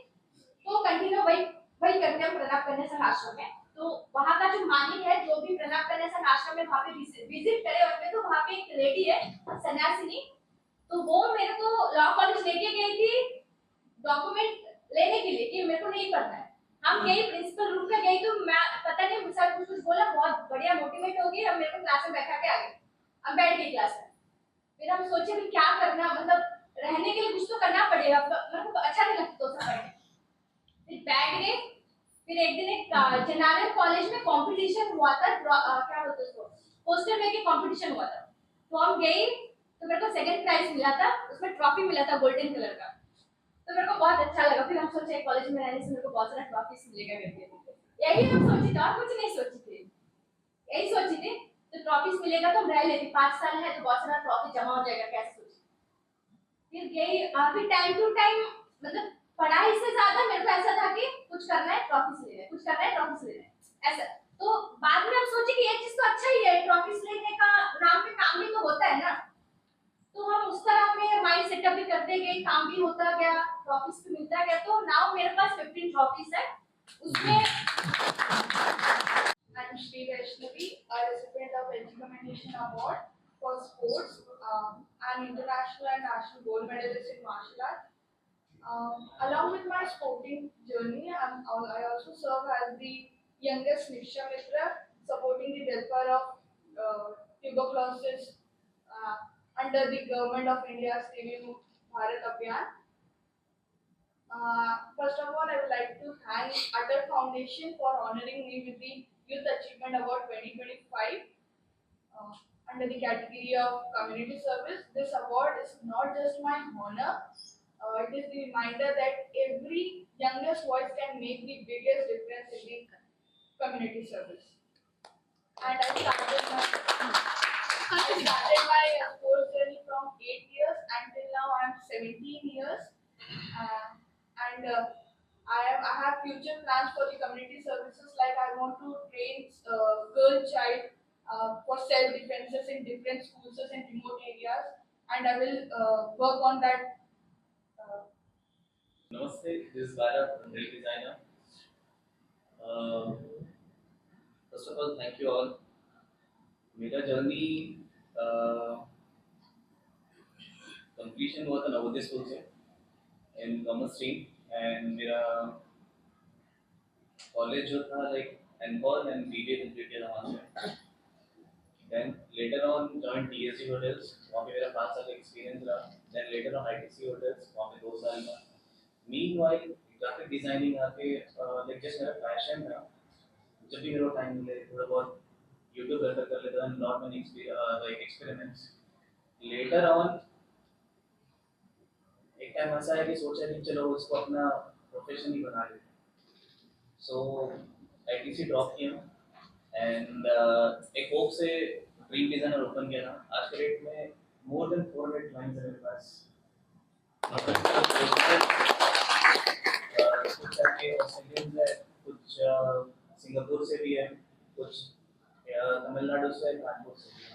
तो कंटिन्यू वही करते हैं प्रणब कन्या संघ आश्रम में। तो वहाँ का जो मानी है, जो भी प्रणब कन्या संघ आश्रम में वहाँ पे विजिट करे उनमें, तो वहाँ पे एक लेडी है सन्यासिनी, तो वो मेरे को लॉ कॉलेज लेके गई थी डॉक्यूमेंट लेने के लिए कि मेरे को नहीं पढ़ना है। हम गए प्रिंसिपल रूम में गई, तो मैं पता नहीं मुझसे कुछ बोला, बहुत बढ़िया मोटिवेट हो गई, अब मेरे को क्लास में बैठा के आ गई, अब बैठ गई क्लास में। फिर हम सोचे कि क्या करना, मतलब रहने के लिए कुछ तो करना पड़ेगा, मेरे को अच्छा नहीं लगता तो सब पढ़ने। फिर बैठ गए। फिर एक दिन एक जनारन कॉलेज में कंपटीशन हुआ था, क्या बोलते हैं उसको, पोस्टर मेकिंग कंपटीशन हुआ था, तो हम गए, तो मेरे को सेकंड प्राइज मिला था, उसमें ट्रॉफी मिला था गोल्डन कलर का, तो मेरे को बहुत अच्छा लगा। फिर हम सोचे कॉलेज में रहने से मेरे को बहुत सारा ट्रॉफीज मिलेगा मेरे लिए, यही हम सोची थी, और कुछ नहीं सोची थी, यही सोची थी। तो ट्रॉफीज मिलेगा तो हम रह लेती, 5 साल है तो बहुत सारा ट्रॉफी जमा हो जाएगा, कैसे सोची। फिर गई, फिर टाइम टू टाइम, मतलब पढ़ाई से ज्यादा मेरे को ऐसा था कि कुछ करना है ट्रॉफीज लेना है, कुछ करना है ट्रॉफीज लेना है, ऐसा। तो बाद में हम सोचे कि ये चीज तो अच्छा ही है, ट्रॉफीज लेने का नाम पे काम भी तो होता है ना, तो हम उस तरह में माइंड सेटअप भी करते गए, काम भी होता गया, ट्रॉफीज भी मिलता गया। तो नाउ मेरे पास 15 ट्रॉफीज है, उसमें I'm Shri Vaishnavi, a recipient of Recommendation Award for Sports, an international and national gold medalist in martial arts. Along with my sporting journey, I also serve as the youngest Niksha Mitra, supporting the welfare of tuberculosis under the Government of India's Saving Bharat Abhiyan. First of all, I would like to thank Atal Foundation for honoring me with the Youth Achievement Award 2025 under the category of Community Service. This award is not just my honor, it is the reminder that every youngest voice can make the biggest difference in the community service. And I started my sports journey from 8 years until now I am 17 years. I have future plans for the community services, like I want to train girl child for self-defenses in different schools and remote areas, and I will work on that. Namaste, this is Bharat from Great Designer. First of all, thank you all. मेरा journey completion हुआ था Navodaya school से in commerce stream, and मेरा college जो था like एनकॉल and BBA complete किया था वहाँ से। Then later on join TSC hotels, वहाँ पे मेरा 5 साल का एक्सपीरियंस रहा। Then later on ITC hotels, वहाँ पे 2 साल का। मीनवाइल ग्राफिक डिजाइनिंग आके लाइक जस्ट मेरा पैशन था। जब भी मेरे को टाइम मिले थोड़ा बहुत यूट्यूब कर लेता हूँ, not many like experiments. Later on एक टाइम ऐसा है कि सोचा कि चलो इसको अपना प्रोफेशन ही बना लेते हैं। सो आईटीसी ड्रॉप किया एंड एक होप से ड्रीम डिजाइनर ओपन किया था। आज के डेट में मोर देन 400 क्लाइंट्स है मेरे पास। कुछ ऑस्ट्रेलियंस है, कुछ सिंगापुर से भी है, कुछ तमिलनाडु से, कानपुर से भी है।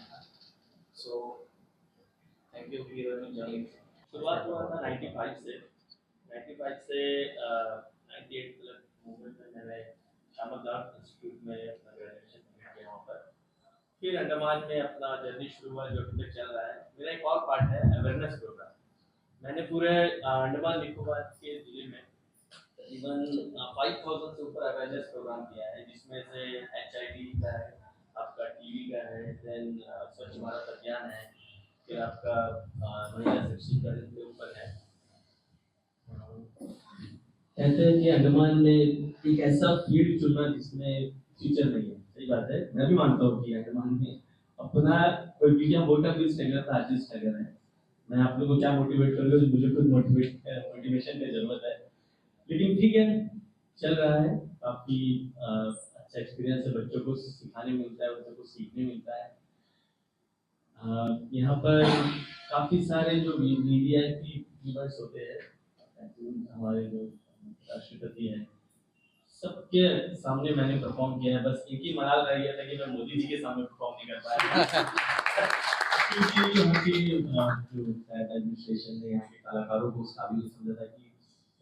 So thank you for your journey. शुरुआत हुआ था 95 से 98 तक मूवमेंट में मैंने शामकदार इंस्टीट्यूट में अपना ग्रेजुएशन किया वहाँ पर। फिर अंडमान में अपना जर्नी शुरू हुआ जो अभी तक चल रहा है। मेरा एक और पार्ट है अवेयरनेस प्रोग्राम। मैंने पूरे अंडमान निकोबार के जिले में तकरीबन 5000 से ऊपर अवेयरनेस प्रोग्राम किया है, जिसमें से HIV का है, आपका TB का है, देन स्वच्छ भारत अभियान है, फिर आपका महिला सशक्तिकरण के ऊपर है। कहते हैं कि अंडमान में एक ऐसा फील्ड चुनना जिसमें फ्यूचर नहीं है। सही बात है, मैं भी मानता हूँ कि अंडमान में अपना क्योंकि हम वोटर भी स्ट्रगलर था, आज स्ट्रगलर है। मैं आप लोगों को क्या मोटिवेट करूँगा, मुझे खुद मोटिवेशन की जरूरत है, लेकिन ठीक है चल रहा है। काफ़ी अच्छा एक्सपीरियंस है, बच्चों को सिखाने मिलता है, बच्चों को सीखने मिलता है। यहाँ पर काफ़ी सारे जो वीवीआईपी इवेंट्स होते हैं, हमारे जो राष्ट्रपति हैं सबके सामने मैंने परफॉर्म किया है। बस एक ही मलाल रह गया था कि मैं मोदी जी के सामने परफॉर्म नहीं कर पाया क्योंकि यहाँ की जो शायद एडमिनिस्ट्रेशन ने यहाँ के कलाकारों को उस काबिल समझा था कि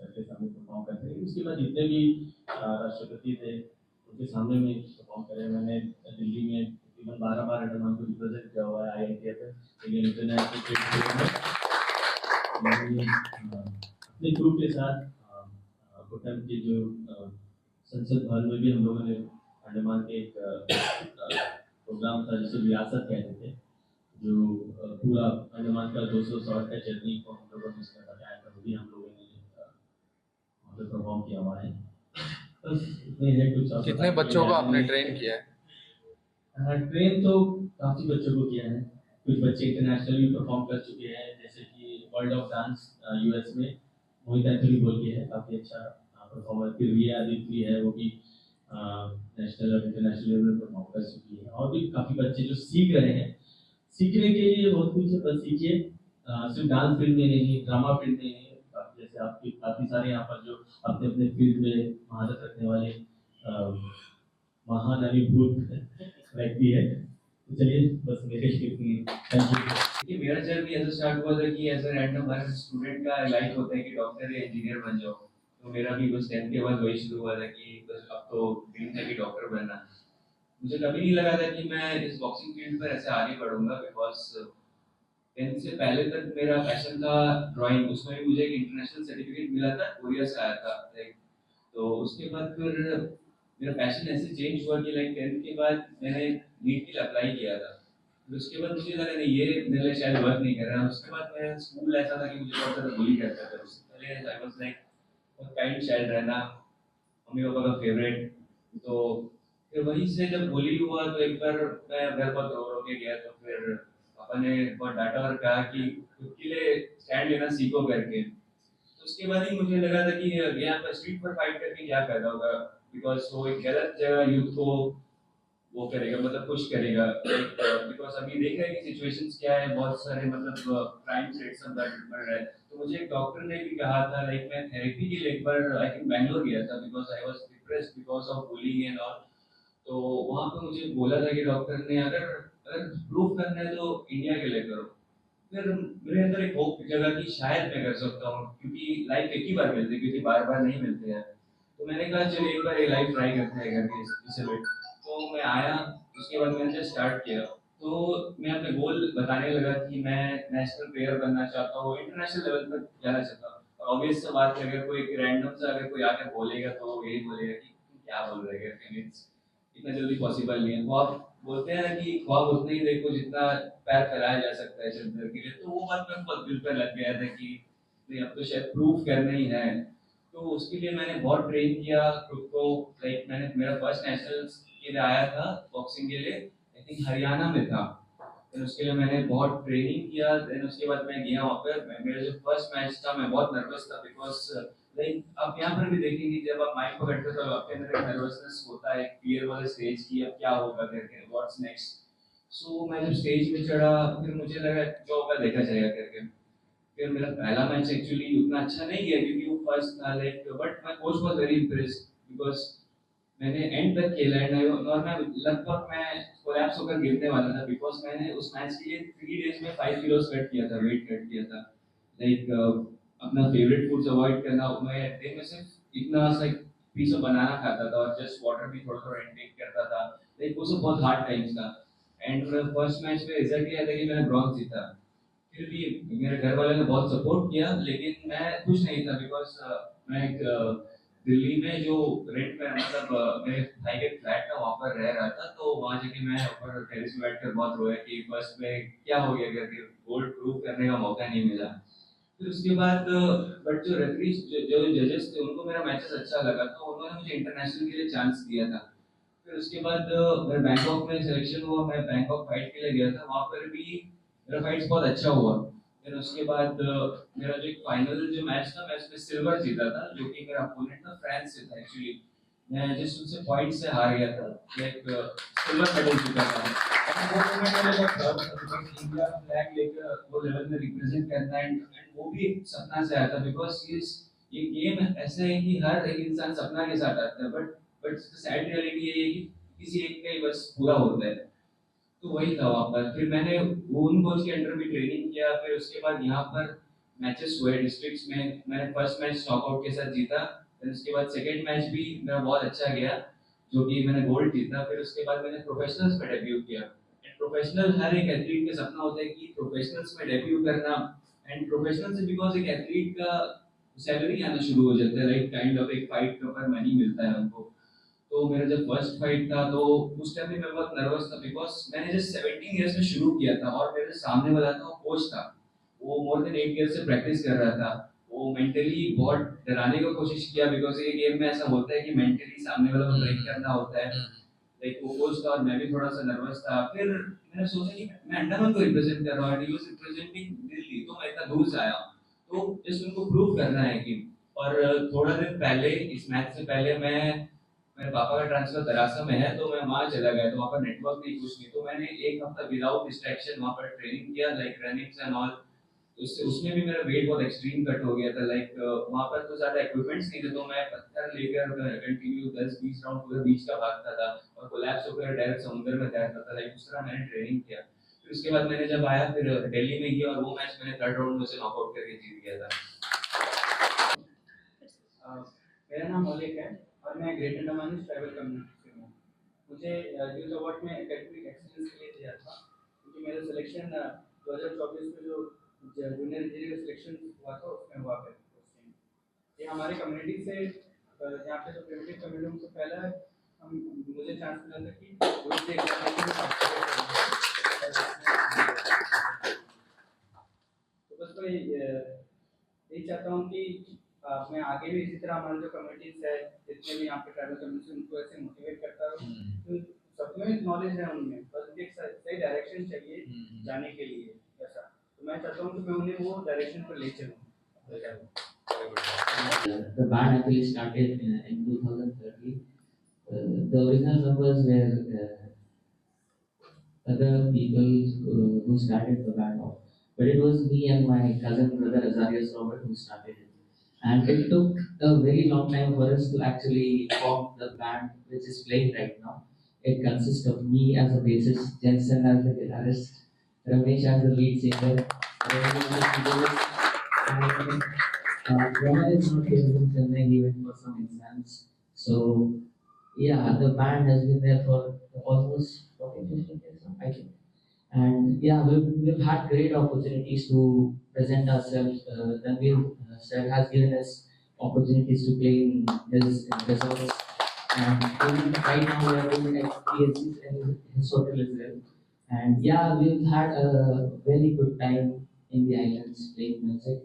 सर के सामने परफॉर्म करते हैं। उसके बाद जितने भी राष्ट्रपति थे उनके सामने में परफॉर्म करे। मैंने दिल्ली में तकरीबन 12 बार अंडमान को रिप्रेजेंट किया हुआ है IITF में, इंटरनेशनल ट्रेड अपने ग्रुप के साथ भूटान के जो संसद भवन में भी हम लोगों ने अंडमान के एक प्रोग्राम था जिसे विरासत कहते थे, जो पूरा अंडमान का 200 साल का जर्नी को हम लोगों ने इसमें बताया था। वो भी हम लोगों ने वहाँ पे परफॉर्म किया हुआ है। बस इतने है कुछ। कितने बच्चों को आपने ट्रेन किया है? ट्रेन तो काफ़ी बच्चों को किया है। कुछ बच्चे इंटरनेशनली परफॉर्म कर चुके हैं, जैसे कि वर्ल्ड ऑफ डांस US में मोहित एंथनी बोल के है, काफ़ी अच्छा परफॉर्मर। फिर रिया आदित्य है, वो भी नेशनल और इंटरनेशनल लेवल में परफॉर्म कर चुकी है। और भी काफ़ी बच्चे जो सीख रहे हैं। सीखने के लिए बहुत कुछ है, बस सीखिए। सिर्फ डांस फील्ड में नहीं, ड्रामा फील्ड में नहीं, जैसे आपके काफ़ी सारे यहाँ पर जो अपने अपने फील्ड में महारत रखने वाले महान अभिभूत व्यक्ति है। तो चलिए बस मेरे देखिए मेरा जर्नी ऐसा स्टार्ट हुआ था कि एज अ रैंडम हर स्टूडेंट का लाइफ होता है कि डॉक्टर या इंजीनियर बन जाओ। तो मेरा भी बस 10th के बाद वही शुरू हुआ था कि बस अब तो ड्रीम था कि डॉक्टर बनना। मुझे कभी नहीं लगा था कि मैं इस बॉक्सिंग फील्ड पर ऐसे आगे बढ़ूंगा, बिकॉज 10th से पहले तक मेरा पैशन था ड्राइंग। उसमें भी मुझे एक इंटरनेशनल सर्टिफिकेट मिला था, कोरिया से आया था। तो उसके बाद फिर मेरा पैशन ऐसे चेंज हुआ कि 10th के बाद मैंने नीट के लिए अप्लाई किया था। फिर उसके बाद मुझे लगा नहीं, ये मेरे लिए शायद वर्क नहीं कर रहा है। उसके बाद मैं स्कूल ऐसा था कि मुझे बहुत ज़्यादा बुली करता था। उससे पहले I was like kind child रहना, मम्मी पापा का फेवरेट। तो फिर वहीं से जब बुली हुआ तो एक बार मैं घर पर रो के गया, तो फिर पापा ने बहुत डांटा और कहा कि खुद के लिए स्टैंड लेना सीखो करके। तो उसके बाद ही मुझे लगा था कि यहाँ पर स्ट्रीट पर फाइट करके क्या फायदा होगा, बिकॉज वो एक गलत जगह यूथ को वो करेगा, मतलब पुश करेगा। बिकॉज अभी देख रहे हैं कि सिचुएशंस क्या है, बहुत सारे मतलब क्राइम रेट्स सब बढ़ रहा है। तो मुझे एक डॉक्टर ने भी कहा था, लाइक मैं थेरेपी के लिए एक बार आई थिंक बैंगलोर गया था, because I was depressed because of bullying and all. तो वहाँ पे मुझे बोला था कि डॉक्टर ने अगर अगर प्रूव करना है तो इंडिया के लिए करो। फिर मेरे अंदर एक होप जगा कि शायद मैं कर सकता हूँ, क्योंकि लाइफ एक ही बार मिलती है, क्योंकि बार बार नहीं मिलते हैं। तो मैंने कहा चलो एक बार ये लाइफ ट्राई करते हैं करके इसे। तो मैं आया, उसके बाद मैंने जस्ट स्टार्ट किया। तो मैं अपने गोल बताने लगा कि मैं नेशनल प्लेयर बनना चाहता हूँ, इंटरनेशनल लेवल पर जाना चाहता हूँ। और ऑब्वियस सा बात है, अगर कोई रैंडम सा अगर कोई आकर बोलेगा तो यही बोलेगा कि क्या बोल रहे हैं, इतना जल्दी पॉसिबल नहीं है। वो आप बोलते हैं ना कि ख्वाब उतना ही देखो जितना पैर फैलाया जा सकता है चद्दर के लिए। तो वो बात मेरे बहुत दिल पर लग गया था कि नहीं, अब तो शायद प्रूफ करना ही है। तो उसके लिए मैंने बहुत ट्रेन किया खुद को। लाइक मैंने मेरा फर्स्ट नेशनल्स के लिए आया था बॉक्सिंग के लिए, आई थिंक हरियाणा में था। फिर उसके लिए मैंने बहुत ट्रेनिंग किया। देन उसके बाद मैं गया वहाँ पर। मेरा जो फर्स्ट मैच था मैं बहुत नर्वस था, बिकॉज लाइक आप यहाँ पर भी देखेंगे जब आप माइक पकड़ते हो तो आपके अंदर एक नर्वसनेस होता है, फियर वाले स्टेज की अब क्या होगा करके, व्हाट्स नेक्स्ट। सो मैं जब स्टेज पे चढ़ा फिर मुझे लगा जो होगा देखा जाएगा करके। फिर मेरा पहला मैच एक्चुअली उतना अच्छा नहीं गया क्योंकि वो फर्स्ट था, like but my coach was very impressed because मैंने एंड तक खेला है। और मैं लगभग मैं कोलैप्स होकर गिरने वाला था बिकॉज मैंने उस मैच के लिए 3 डेज में 5 किलोस कट किया था, वेट कट किया था। लाइक अपना फेवरेट फूड्स अवॉइड करना, मैं दिन में सिर्फ इतना लाइक पीस ऑफ बनाना खाता था और जस्ट वाटर भी थोड़ा थोड़ा इंटेक करता था। लाइक वो सब बहुत हार्ड टाइम्स था। एंड फर्स्ट मैच में रिजल्ट ये आया था कि मैंने ब्रॉन्ज जीता। फिर भी मेरे घर वाले ने बहुत सपोर्ट किया, लेकिन मैं खुश नहीं था बिकॉज मैं दिल्ली में जो रेंट पे मतलब मेरे भाई के फ्लैट था वहाँ पर रह रहा था। तो वहाँ जाके मैं ऊपर टेरेस पे बैठकर बहुत रोया कि फर्स्ट में क्या हो गया करके, गोल्ड प्रूव करने का मौका नहीं मिला। फिर उसके बाद बट जो रेफरी जो जजेस थे उनको मेरा मैचेस अच्छा लगा तो उन्होंने मुझे इंटरनेशनल के लिए चांस दिया था। फिर उसके बाद मेरा बैंकॉक में सिलेक्शन हुआ, मैं बैंकॉक फाइट के लिए गया था, वहाँ पर भी मेरा फाइट्स बहुत अच्छा हुआ। फिर उसके बाद मेरा जो एक फाइनल जो मैच था मैं उसमें सिल्वर जीता था, जो कि मेरा अपोनेंट था फ्रांस से था एक्चुअली। मैं जिस उनसे पॉइंट से हार गया था, लाइक सिल्वर मेडल जीता था। और वो मोमेंट मेरे लिए बहुत प्राउड था बिकॉज इंडिया फ्लैग लेकर वो लेवल में रिप्रेजेंट करना एंड वो भी एक सपना से आया था बिकॉज ये गेम ऐसा है कि हर एक इंसान सपना के साथ आता है, बट सैड रियलिटी ये है कि किसी एक का ही बस पूरा होता है। तो वही था वहाँ पर। फिर मैंने उन कोच के अंडर भी ट्रेनिंग किया। फिर उसके बाद यहाँ पर मैचेस हुए डिस्ट्रिक्ट्स में, मैंने फर्स्ट मैच नॉकआउट के साथ जीता। फिर उसके बाद सेकेंड मैच भी मेरा बहुत अच्छा गया, जो कि मैंने गोल्ड जीता। फिर उसके बाद मैंने प्रोफेशनल्स में डेब्यू किया। एंड प्रोफेशनल हर एक एथलीट का सपना होता है कि प्रोफेशनल्स में डेब्यू करना। एंड प्रोफेशनल से बिकॉज एक एथलीट का सैलरी आना शुरू हो जाता है, लाइक काइंड ऑफ एक फाइट के ऊपर मनी मिलता है उनको। तो मेरा जब फर्स्ट फाइट था तो उस टाइम भी मैं बहुत नर्वस था बिकॉज मैंने जस्ट 17 ईयर्स में शुरू किया था और मेरे सामने वाला था वो कोच था, वो मोर देन 8 ईयर से प्रैक्टिस कर रहा था। वो मेंटली बहुत डराने की कोशिश किया बिकॉज ये गेम में ऐसा होता है कि मेंटली सामने वाला को ब्रेक करना होता है। लाइक वो कोच था और मैं भी थोड़ा सा नर्वस था। फिर मैंने सोचा कि मैं अंडरमैन को रिप्रेजेंट कर रहा हूँ, ही वाज रिप्रेजेंटिंग दिल्ली, तो मैं इतना दूर से आया हूँ तो जस्ट उनको प्रूव करना है कि। और थोड़ा दिन पहले इस मैच से पहले मेरे पापा का ट्रांसफर दरासा में है तो मैं वहाँ चला गया, तो वहाँ पर नेटवर्क नहीं कुछ नहीं, तो मैंने 1 हफ्ता विदाउट डिस्ट्रैक्शन वहाँ पर ट्रेनिंग किया, लाइक रनिंग्स एंड ऑल। उससे उसमें भी मेरा वेट बहुत एक्सट्रीम कट हो गया था। लाइक वहाँ पर तो ज़्यादा इक्विपमेंट्स नहीं थे, तो मैं पत्थर लेकर कंटिन्यू 10-20 राउंड पूरे बीच का भागता था और कोलैप्स होकर डायरेक्ट समुद्र में तैरता था। लाइक उस तरह मैंने ट्रेनिंग किया। फिर उसके बाद मैंने जब आया फिर दिल्ली में गया और वो मैच मैंने 3rd राउंड में से नॉकआउट करके जीत गया था। मेरा नाम मौलिक है और मैं ग्रेट अंडमान ट्राइबल कम्युनिटी से हूँ। मुझे यूथ अवार्ड में एकेडमिक एक्सीलेंस के लिए दिया था क्योंकि मेरा सिलेक्शन 2024 में जो जूनियर इंजीनियर सिलेक्शन हुआ था उसमें हुआ है। ये हमारे कम्युनिटी से यहाँ पे जो प्रिमिटिव कम्युनिटी उनसे पहला मुझे चांस मिला था कि ग्रुप एग्जामिनेशन में पार्टिसिपेट करना। तो बस मैं यही चाहता हूँ कि मैं आगे भी इसी तरह हमारे जो कम्युनिटीज है जितने भी यहाँ पे ट्राइबल कम्युनिटी उनको ऐसे मोटिवेट करता रहूँ। तो सब में नॉलेज है उनमें, बस उनके सही डायरेक्शन चाहिए जाने के लिए ऐसा। तो मैं चाहता हूँ कि मैं उन्हें वो डायरेक्शन पर ले चलूँ। The band actually started in 2013. The original members were other people who started the band off, but it was me and my cousin brother Azarias Robert who started it. And it took a very long time for us to actually form the band which is playing right now. It consists of me as a bassist, Jensen as the guitarist, Ramesh as the lead singer, Ramesh as the keyboardist, and Rama is not here in Chennai, he went for some exams. So yeah, the band has been there for almost 14-15 years now, I think. And yeah, we've had great opportunities to present ourselves. Tanvir sir has given us opportunities to play in his resorts. And even right now we are doing experiences in his hotel as well. And yeah, we've had a very good time in the islands playing music.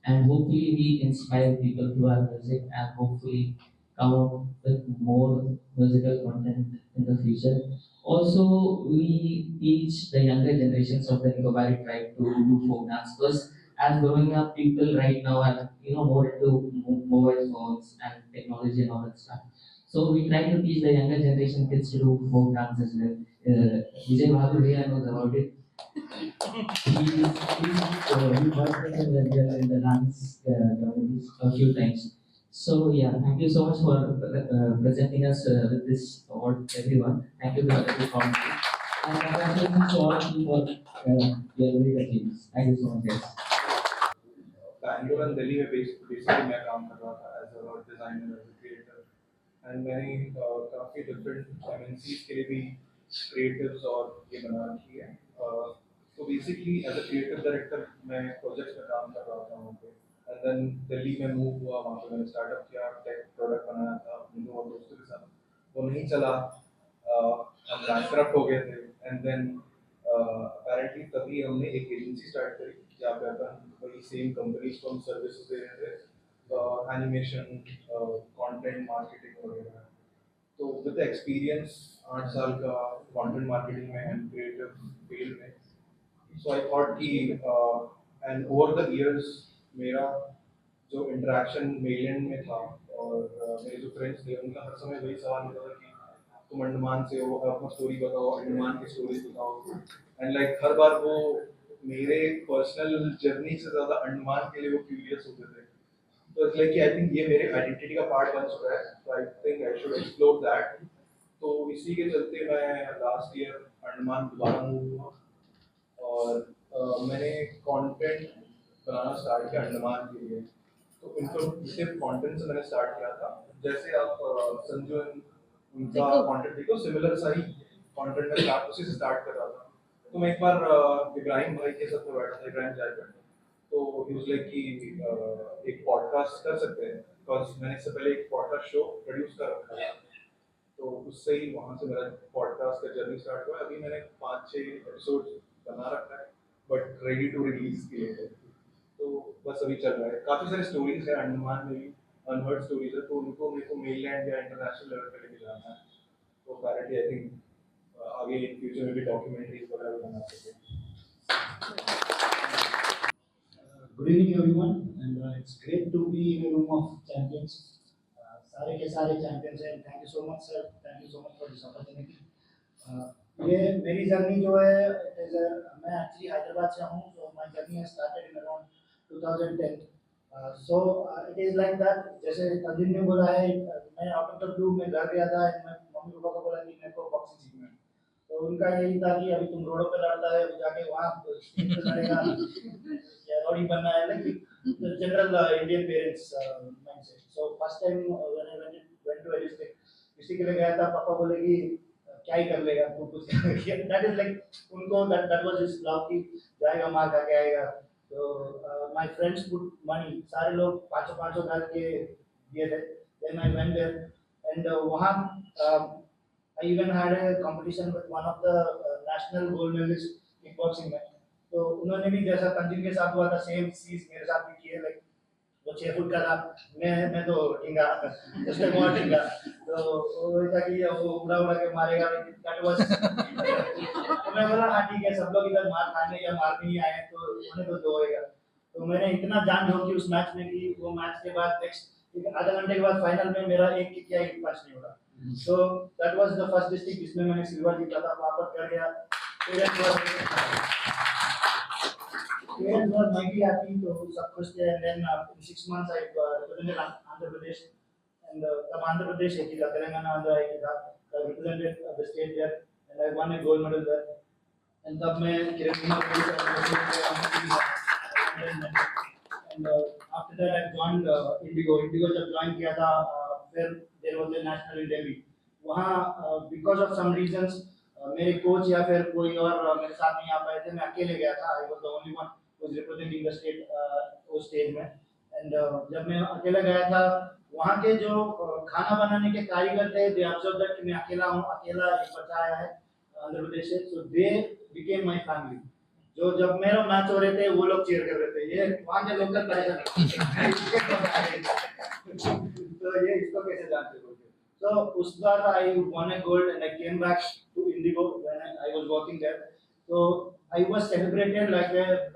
and hopefully we inspire people through our music, and hopefully come up with more musical content in the future. Also, we teach the younger generations of the Nicobarese tribe to do folk dance, because as growing up people right now are more into mobile phones and technology and all that stuff. So we try to teach the younger generation kids to do folk dance as well. Vijay Bahadur Bhaiya knows about it. He worked in the dance communities a few times. So yeah, thank you so much for presenting us with this award, everyone. Thank you for the community. And congratulations to all of you for your great achievements. Thank you so much, guys. Bangalore and Delhi में basically मैं काम कर रहा था as a designer as a creator and मैंने काफ़ी different MNCs के लिए भी क्रिएटिव्स और ये बना रखी है तो basically as a creative director मैं प्रोजेक्ट्स में काम कर रहा था वहाँ पे एंड देन दिल्ली में मूव हुआ वहाँ पे मैंने स्टार्टअप किया टेक प्रोडक्ट बनाया था अपने और दोस्तों के साथ वो नहीं चला हम बैंकरप्ट हो गए थे एंड देन अपेरेंटली तभी हमने एक एजेंसी स्टार्ट करी जहाँ पे अपन वही सेम कंपनीज को हम सर्विसेज दे रहे थे एनिमेशन कंटेंट मार्केटिंग वगैरह तो विद एक्सपीरियंस 8 साल का कंटेंट मार्केटिंग में एंड क्रिएटिव फील्ड में सो आई थॉट कि एंड ओवर द इयर्स मेरा जो इंटरेक्शन मेलैंड में था और मेरे जो फ्रेंड्स थे उनका हर समय वही सवाल होता था कि तुम अंडमान से हो अपना स्टोरी बताओ अंडमान की स्टोरी बताओ एंड लाइक हर बार वो मेरे पर्सनल जर्नी से ज़्यादा अंडमान के लिए वो क्यूरियस होते थे तो इट्स लाइक आई थिंक ये मेरे आइडेंटिटी का पार्ट बन चुका है तो I think I should explore that तो इसी के चलते मैं लास्ट ईयर अंडमान दोबारा मूव हुआ और मैंने कंटेंट बनाना स्टार्ट किया अंडमान के लिए तो इन्फॉर्मेटिव कंटेंट से मैंने स्टार्ट किया था जैसे आप संजू उनका कंटेंट देखो सिमिलर सा ही कंटेंट में उसी से स्टार्ट कर रहा था तो मैं एक बार इब्राहिम भाई के साथ बैठा था इब्राहिम जायकर तो ही वाज लाइक कि एक पॉडकास्ट कर सकते हैं बिकॉज मैंने इससे पहले एक पॉडकास्ट शो प्रोड्यूस कर रखा था तो उससे ही वहाँ से मेरा पॉडकास्ट का जर्नी स्टार्ट हुआ अभी मैंने 5-6 एपिसोड बना रखा है बट रेडी टू रिलीज के लिए तो बस अभी चल रहा है काफ़ी सारी स्टोरीज है अंडमान में भी अनहर्ड स्टोरीज है तो उनको मेरे को मेनलैंड या इंटरनेशनल लेवल पे लेके जाना है तो पैरेंटली आई थिंक आगे इन फ्यूचर में भी डॉक्यूमेंट्रीज वगैरह बना सके Good evening everyone and it's great to be in a room of champions. सारे के सारे champions हैं. Thank you so much sir. Thank you so much for this opportunity. ये मेरी जर्नी जो है मैं एक्चुअली हैदराबाद से हूँ so my journey has started in around 2010. So it is like that जैसे तंजीम ने बोला है मैं आउट ऑफ द ब्लू में घर गया था मैं मम्मी पापा को बोला कि मेरे को बॉक्सिंग सीखना है तो उनका यही था कि अभी तुम रोडों पे लड़ता है अभी जाके वहाँ स्टेज पे लड़ेगा या रॉडी बनना है like general Indian parents mindset so first time when I went to district इसी के लिए गया था पापा बोले कि क्या ही कर लेगा तू कुछ दैट इज लाइक उनको दैट वाज हिज लव कि जाएगा मार खा के आएगा तो माय फ्रेंड्स पुट मनी सारे लोग 500 डाल के दिए थे then I went there and वहाँ I even had a competition with one of the national gold medalists kickboxing में तो उन्होंने भी जैसा तंजीम के साथ हुआ था सेम चीज मेरे साथ भी की है लाइक वो 6 फुट का था मैं तो ढींगा उससे बहुत ढींगा तो वो था कि वो उड़ा के मारेगा दैट वाज तो मैं बोला हाँ ठीक है सब लोग इधर मार खाने या मारने ही आए तो उन्हें तो दो होएगा तो मैंने इतना जान झोंकी उस मैच में कि वो मैच के बाद नेक्स्ट आधा घंटे के बाद फाइनल में मेरा एक किक या एक पंच नहीं हुआ So that was the first district जिसमें मैंने सिल्वर जीता था वापस कर गया parents were mighty happy तो सब खुश थे and then in 6 months I represented Andhra Pradesh and तब आंध्र प्रदेश एक ही था तेलंगाना आंध्र एक ही था I represented the state there and I won a gold medal there and तब मैं किरण and after that I joined Indigo जब join किया था फिर there was a national in Delhi वहाँ because of some reasons मेरे कोच या फिर कोई और मेरे साथ नहीं आ पाए थे मैं अकेले गया था I was the only one who was representing the state उस स्टेज में and जब मैं अकेला गया था वहाँ के जो खाना बनाने के कारीगर थे they observed that कि मैं अकेला हूँ अकेला एक बच्चा आया है आंध्र प्रदेश से so they became my family जो जब मेरा मैच हो रहे थे वो लोग चीयर कर रहे थे, ये वहाँ के लोकल परेशान तो ये इसको कैसे जानते हो? So उस बार I won a gold and I came back to Indigo when I was working there. So I was celebrated like a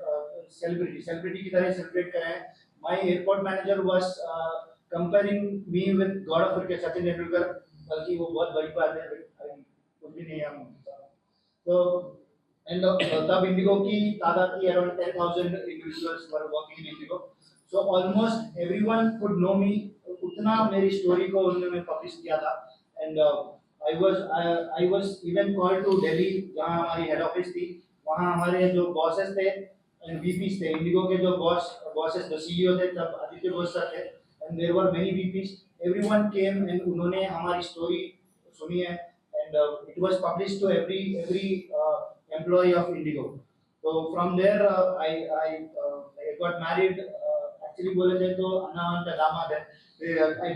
celebrity की तरह celebrate करे हैं. My airport manager was comparing me with God of cricket Sachin Tendulkar, बल्कि वो बहुत बड़ी बात है, कुछ भी नहीं है हम. So and तब Indigo की तादाद थी around 10,000 individuals were working in Indigo. So almost everyone could know me. उतना मेरी स्टोरी को उन्होंने पब्लिश किया था. And I was even called to Delhi जहाँ हमारी हेड ऑफिस थी. वहाँ हमारे जो बॉसेस थे and VPs थे, इंडिगो के जो बॉसेस जो CEO थे तब आदित्य घोष सर थे. And there were many VPs. Everyone came and उन्होंने हमारी स्टोरी सुनी है. And it was published to every employee of Indigo. So from there I got married. Actually बोले थे तो अन्नामान का दामाद है. I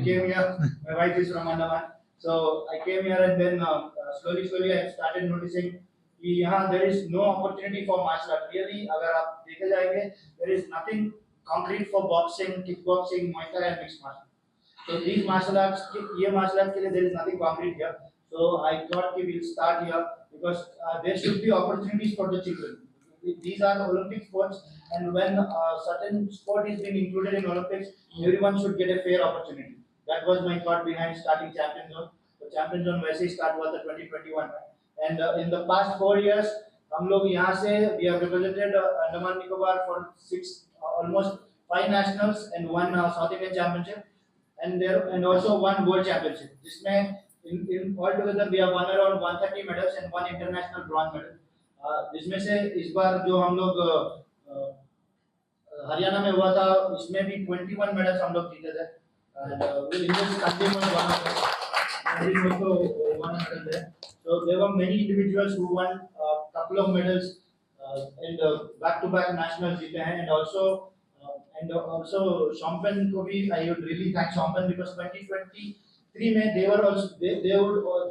came here. My wife is from Andaman. So I came here and then slowly I started noticing कि यहाँ there is no opportunity for martial art. Really अगर आप देखे जाएंगे there is nothing concrete for boxing, kickboxing, Muay Thai and mixed martial. So these martial arts, ये martial arts के लिए there is nothing concrete here. So I thought कि we'll start here because there should be opportunities for the children. These are Olympic sports, and when certain sport is being included in Olympics, everyone should get a fair opportunity. That was my thought behind starting Champion Zone. So Champion Zone वैसे ही start हुआ था 2021 में. And in the past 4 years, हम लोग यहाँ से we have represented Andaman Nicobar for almost 5 nationals and 1 South Indian championship, and also 1 world championship. जिसमें in all together we have won around 130 medals and 1 international bronze medal. जिसमें से इस बार जो हम लोग हरियाणा में हुआ था इसमें भी 21 मेडल्स हम लोग जीते थे. So there were many individuals who won couple of medals and back to back nationals जीते हैं. And also Shompen को भी I would really thank Shompen because 2023 में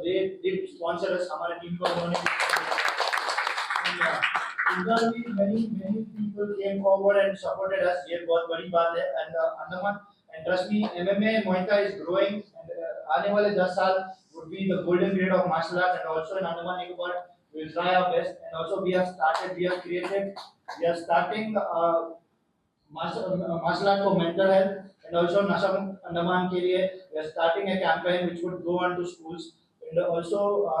they did sponsor us. हमारे टीम को उन्होंने many people came forward and supported us. ये बहुत बड़ी बात है. And Andaman, and trust me, MMA Muay Thai is growing, and आने वाले 10 साल would be the golden grade of martial arts. And also in Andaman Nicobar we will try our best. And also we are starting martial art for mental health. And also Nasha Andaman के लिए we are starting a campaign which would go on to schools and also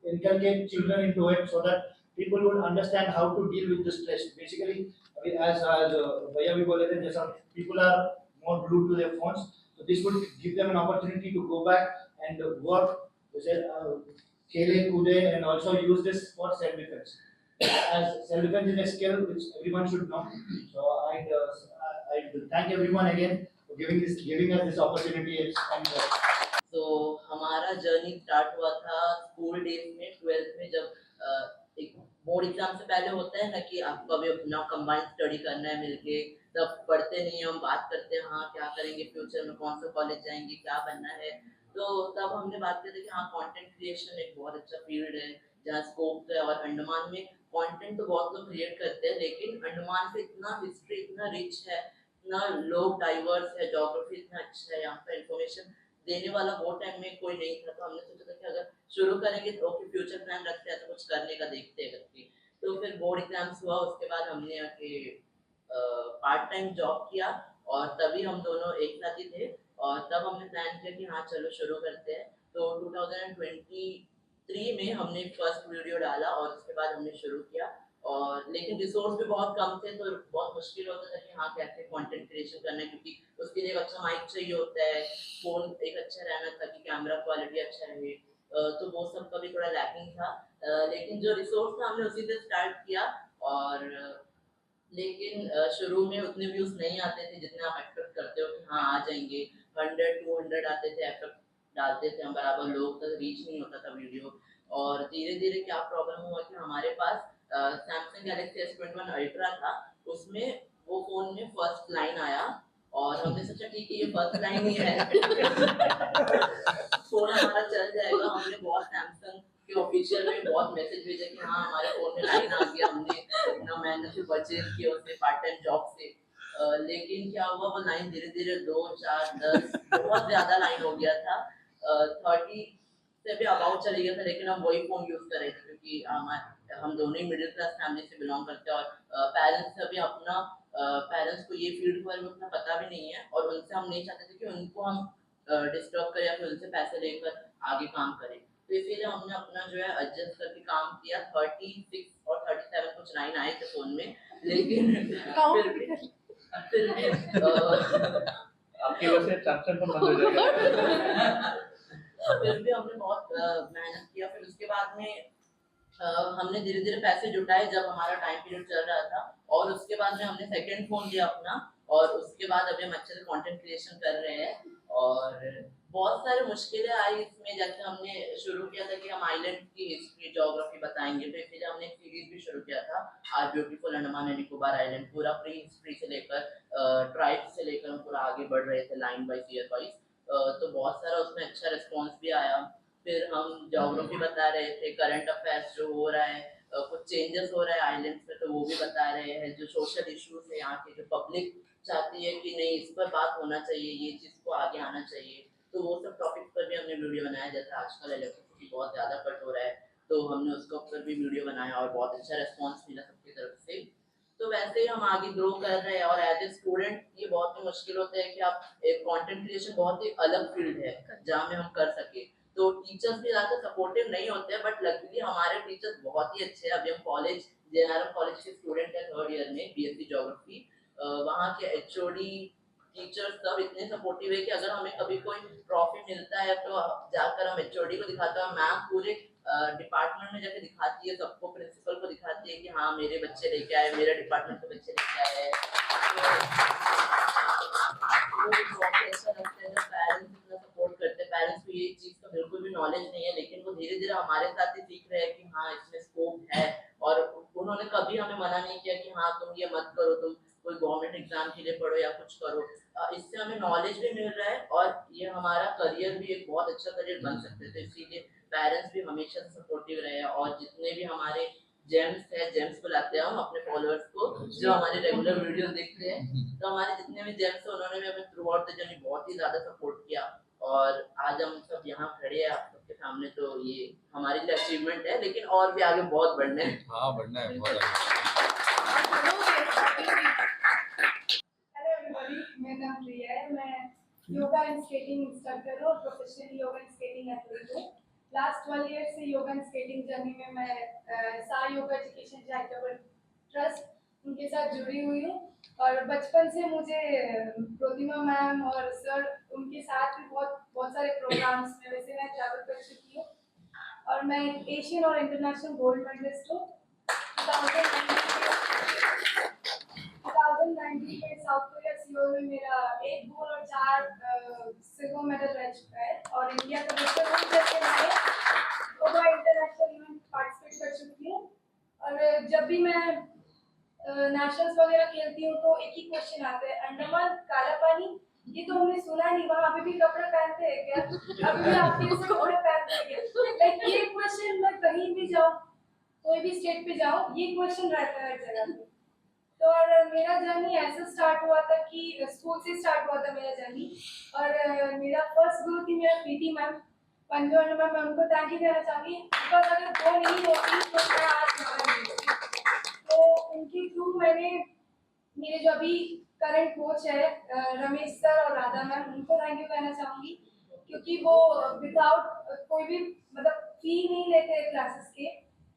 inculcate children into it so that people would understand how to deal with the stress. Basically, as Bhaiya bhi bole the, जैसा people are more glued to their phones, so this would give them an opportunity to go back and work, जैसे खेले कूदे, and also use this for self defense. As self defense is a skill which everyone should know. So I thank everyone again for giving us this opportunity. And तो हमारा journey start हुआ था school days में 12th में, जब एक board exam से पहले होता है ना कि आपको अभी अपना कंबाइंड स्टडी करना है मिलके, तब पढ़ते नहीं हम बात करते हैं हाँ क्या करेंगे फ्यूचर में, कौन सा कॉलेज जाएंगे, क्या बनना है. तो तब हमने बात की थी कि हाँ कंटेंट क्रिएशन एक बहुत अच्छा फील्ड है जहाँ स्कोप है. और अंडमान में कंटेंट तो बहुत लोग क्रिएट करते हैं, लेकिन अंडमान से इतना हिस्ट्री इतना रिच है, इतना लोग डाइवर्स है, ज्योग्राफी इतना अच्छा है, यहाँ पर इंफॉर्मेशन देने वाला वो टाइम में कोई नहीं था. तो हमने सोचा था कि अगर शुरू करेंगे तो ओके फ्यूचर प्लान रखते हैं तो कुछ करने का देखते हैं करके. तो फिर बोर्ड एग्जाम्स हुआ, उसके बाद हमने आके पार्ट टाइम जॉब किया और तभी हम दोनों एक साथ ही थे. और तब हमने प्लान किया कि हाँ चलो शुरू करते हैं. तो 2023 में हमने फर्स्ट वीडियो डाला और उसके बाद हमने शुरू किया. और लेकिन रिसोर्स भी बहुत कम थे तो बहुत मुश्किल होता था कि हाँ कैसे कंटेंट क्रिएशन करना है, क्योंकि उसके लिए एक अच्छा माइक चाहिए होता है, फोन एक अच्छा रहना था कि कैमरा क्वालिटी अच्छा रहे. तो वो सब का भी थोड़ा लैकिंग था. लेकिन जो रिसोर्स था हमने उसी से स्टार्ट किया. और लेकिन शुरू में उतने व्यूज नहीं आते थे जितने आप एक्सपेक्ट करते हो कि हाँ आ जाएंगे. 100-200 आते थे, एफर्ट डालते थे हम बराबर, लोग तक रीच नहीं होता था वीडियो. और धीरे धीरे क्या प्रॉब्लम हुआ कि हमारे पास सैमसंग गैलेक्सी S21 अल्ट्रा था, उसमें वो फोन में फर्स्ट लाइन आया और हमने सोचा ठीक है ये फर्स्ट लाइन ही है फोन हमारा चल जाएगा. हमने बहुत सैमसंग के ऑफिशियल में बहुत मैसेज भेजा कि हाँ हमारे फोन में लाइन आ गया, हमने इतना मेहनत से परचेज किया उससे पार्ट टाइम जॉब से। लेकिन क्या हुआ, वो लाइन धीरे धीरे 2, 4, 10 बहुत ज्यादा लाइन हो गया था। 30 से भी अबाउट चले गया था, लेकिन हम वही फोन यूज कर रहे थे क्योंकि हम दोनों ही मिडिल क्लास फैमिली से बिलोंग करते हैं और पेरेंट्स अभी अपना पेरेंट्स को ये फील्ड के बारे में उतना पता भी नहीं है और उनसे हम नहीं चाहते थे कि उनको हम डिस्टर्ब करें या फिर उनसे पैसे लेकर आगे काम करें। तो इसीलिए हमने अपना जो है एडजस्ट करके काम किया। 36 और 37 कुछ लाइन आए थे फोन में, लेकिन फिर भी आपकी वजह से चैप्टर तो बंद हो जाएगा। फिर भी हमने बहुत मेहनत किया। फिर उसके बाद में हमने धीरे धीरे पैसे जुटाए जब हमारा टाइम पीरियड चल रहा था, और उसके बाद में हमने सेकंड फोन लिया अपना, और उसके बाद अभी हम अच्छे से कंटेंट क्रिएशन कर रहे हैं। और बहुत सारी मुश्किलें आई इसमें, जैसे हमने शुरू किया था कि हम आइलैंड की हिस्ट्री ज्योग्राफी बताएंगे, तो इसलिए हमने एक सीरीज भी शुरू किया था our beautiful Andaman and Nicobar island, पूरा प्री हिस्ट्री से लेकर ट्राइब्स से लेकर हम पूरा आगे बढ़ रहे थे लाइन वाइज ईयर वाइज। तो बहुत सारा उसमें अच्छा रिस्पॉन्स भी आया। फिर हम ज्योग्राफी बता रहे थे, करंट अफेयर्स जो हो रहा है, कुछ चेंजेस हो रहा है आइलैंड्स में तो वो भी बता रहे हैं, जो सोशल इश्यूज है यहाँ के, जो पब्लिक चाहती है कि नहीं इस पर बात होना चाहिए, ये चीज़ को आगे आना चाहिए, तो वो सब टॉपिक पर भी हमने वीडियो बनाया। जैसे आजकल इलेक्ट्रिसिटी बहुत ज़्यादा कट हो रहा है, तो हमने उसके ऊपर भी वीडियो बनाया और बहुत अच्छा रिस्पॉन्स मिला सबकी तरफ से। तो वैसे ही हम आगे ग्रो कर रहे हैं। और एज ए स्टूडेंट ये बहुत ही मुश्किल होता है कि आप एक कंटेंट क्रिएशन बहुत ही अलग फील्ड है जहाँ में हम कर सके, तो टीचर्स भी ज़्यादा सपोर्टिव नहीं होते हैं, बट लकीली हमारे टीचर्स बहुत ही अच्छे हैं। अभी हम कॉलेज JNRM कॉलेज के स्टूडेंट हैं, 3rd ईयर में BSc ज्योग्राफी। वहाँ के HOD टीचर्स सब इतने सपोर्टिव है कि अगर हमें कभी कोई ट्रॉफी मिलता है तो जाकर हम HOD को दिखाते हैं, मैम पूरे डिपार्टमेंट में जाकर दिखाती है सबको, प्रिंसिपल को दिखाती है कि हाँ मेरे बच्चे लेके आए, मेरे डिपार्टमेंट के बच्चे लेके आए हैं। तो बहुत ऐसा लगता है जब पेरेंट्स इतना सपोर्ट करते हैं। पेरेंट्स को ये चीज़ का बिल्कुल भी नॉलेज नहीं है, लेकिन वो धीरे धीरे हमारे साथ ही सीख रहे हैं कि हाँ इसमें स्कोप है, और उन्होंने कभी हमें मना नहीं किया कि हाँ तुम ये मत करो, तुम कोई गवर्नमेंट एग्जाम के लिए पढ़ो या कुछ करो। इससे हमें नॉलेज भी मिल रहा है और ये हमारा करियर भी एक बहुत अच्छा करियर बन सकते थे। तो इसीलिए पेरेंट्स भी हमेशा सपोर्टिव रहे, और जितने भी हमारे जेम्स है, जेम्स बुलाते हैं हम अपने फॉलोअर्स को जो हमारे रेगुलर वीडियो देखते हैं, तो हमारे जितने भी जेम्स हैं उन्होंने भी हमें थ्रू आउट द जर्नी बहुत ही ज़्यादा सपोर्ट किया, और आज हम सब यहाँ खड़े हैं आप सबके सामने। तो ये हमारे लिए अचीवमेंट है, लेकिन और भी आगे बहुत बढ़ना है। हाँ बढ़ना है बहुत आगे। हेलो एवरीबॉडी, मेरा नाम प्रिया है। मैं योगा एंड स्केटिंग इंस्ट्रक्टर हूँ और professional yoga and skating athlete हूँ। लास्ट 12 ईयर से योगा एंड स्केटिंग जर्नी में मैं Sai yoga education charitable trust उनके साथ जुड़ी हुई हूँ, और बचपन से मुझे प्रतिमा मैम और सर उनके साथ भी बहुत सारे प्रोग्राम्स में वैसे मैं ट्रैवल कर चुकी हूँ, और मैं एशियन और इंटरनेशनल गोल्ड मेडलिस्ट हूँ। 2019 में साउथ कोरिया सियोल में मेरा 1 गोल्ड और 4 सिल्वर मेडल रह चुका है, और इंडिया का रिप्रेजेंट करके मैं गोवा इंटरनेशनल इवेंट पार्टिसिपेट कर चुकी हूँ। और जब भी मैं नेशनल्स वगैरह खेलती हूँ तो एक ही क्वेश्चन आता है, अंडमान काला पानी, ये तो हमने सुना नहीं, वहाँ अभी भी कपड़े पहनते हैं क्या? अभी भी आप ये सब कपड़े पहनते हैं क्या? लाइक ये क्वेश्चन मैं कहीं भी जाऊँ, कोई भी स्टेट पे जाऊँ, ये क्वेश्चन रहता है हर जगह पे। तो और मेरा जर्नी ऐसा स्टार्ट हुआ था कि स्कूल से स्टार्ट हुआ था मेरा जर्नी, और मेरा फर्स्ट गुरु थी मेरा PT मैम पंजू मैम। मैं उनको थैंक यू कहना चाहूँगी, बिकॉज अगर वो नहीं होती तो मैं आज यहाँ नहीं होती। तो उनके थ्रू मैंने मेरे जो अभी करंट कोच है रमेश सर और राधा मैम, उनको थैंक यू कहना चाहूँगी, क्योंकि वो विदाउट कोई भी मतलब फी नहीं लेते क्लासेस के,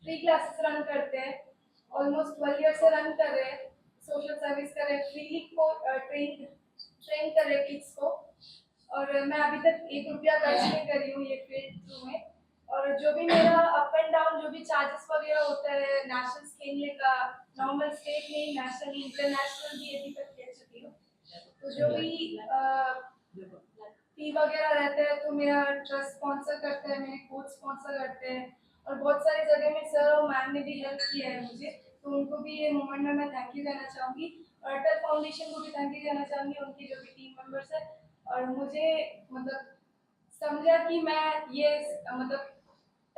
फ्री क्लासेस रन करते हैं, ऑलमोस्ट 12 ईयर से रन कर रहे हैं, सोशल सर्विस कर रहे हैं, फ्रीली को ट्रेन कर रहे हैं किड्स को, और मैं अभी तक 1 रुपया खर्च नहीं करी हूँ ये फील्ड थ्रू में। और जो भी मेरा अप एंड डाउन जो भी चार्जेस वगैरह होता है नेशनल खेलने का, नॉर्मल स्टेट में नेशनल इंटरनेशनल भी अभी तक खेल चुकी हूँ, तो जो भी फी वगैरह रहते हैं तो मेरा ट्रस्ट स्पॉन्सर करता है, मेरे कोच स्पॉन्सर करते हैं, और बहुत सारी जगह में सर और मैम ने भी हेल्प किया है मुझे, तो उनको भी ये मोमेंट में मैं थैंक यू कहना चाहूँगी। और अटल फाउंडेशन को भी थैंक यू कहना चाहूँगी, उनकी जो भी टीम मेंबर्स है, और मुझे मतलब समझा कि मैं ये मतलब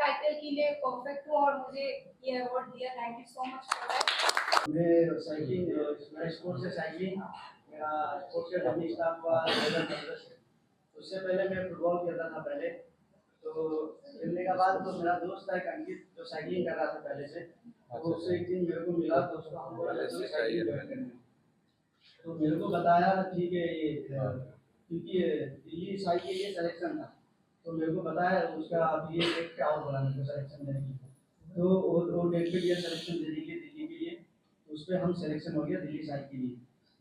टाइटल के लिए परफेक्ट हूँ और मुझे ये अवार्ड दिया। Thank you so much for that. मैं साइकिलिंग, मेरा स्पोर्ट्स है साइकिलिंग। मेरा स्पोर्ट्स का जर्नी स्टार्ट हुआ 2015 से। उससे पहले मैं फुटबॉल खेलता था पहले। तो खेलने के बाद तो मेरा दोस्त था एक अंकित, जो साइकिलिंग कर रहा था पहले से। तो उससे एक दिन मेरे को मिला, तो उसको हम बोला चलो साइकिलिंग ज्वाइन करने। तो मेरे को बताया ठीक है ये, क्योंकि दिल्ली साइड के लिए सिलेक्शन था, तो मेरे को बताया उसका अभी ये डेट क्या और बोला मेरे को सिलेक्शन देने की। तो वो डेट पे दिया सिलेक्शन देने के दिल्ली के लिए। तो उस पर हम सिलेक्शन हो गया दिल्ली साइड के लिए।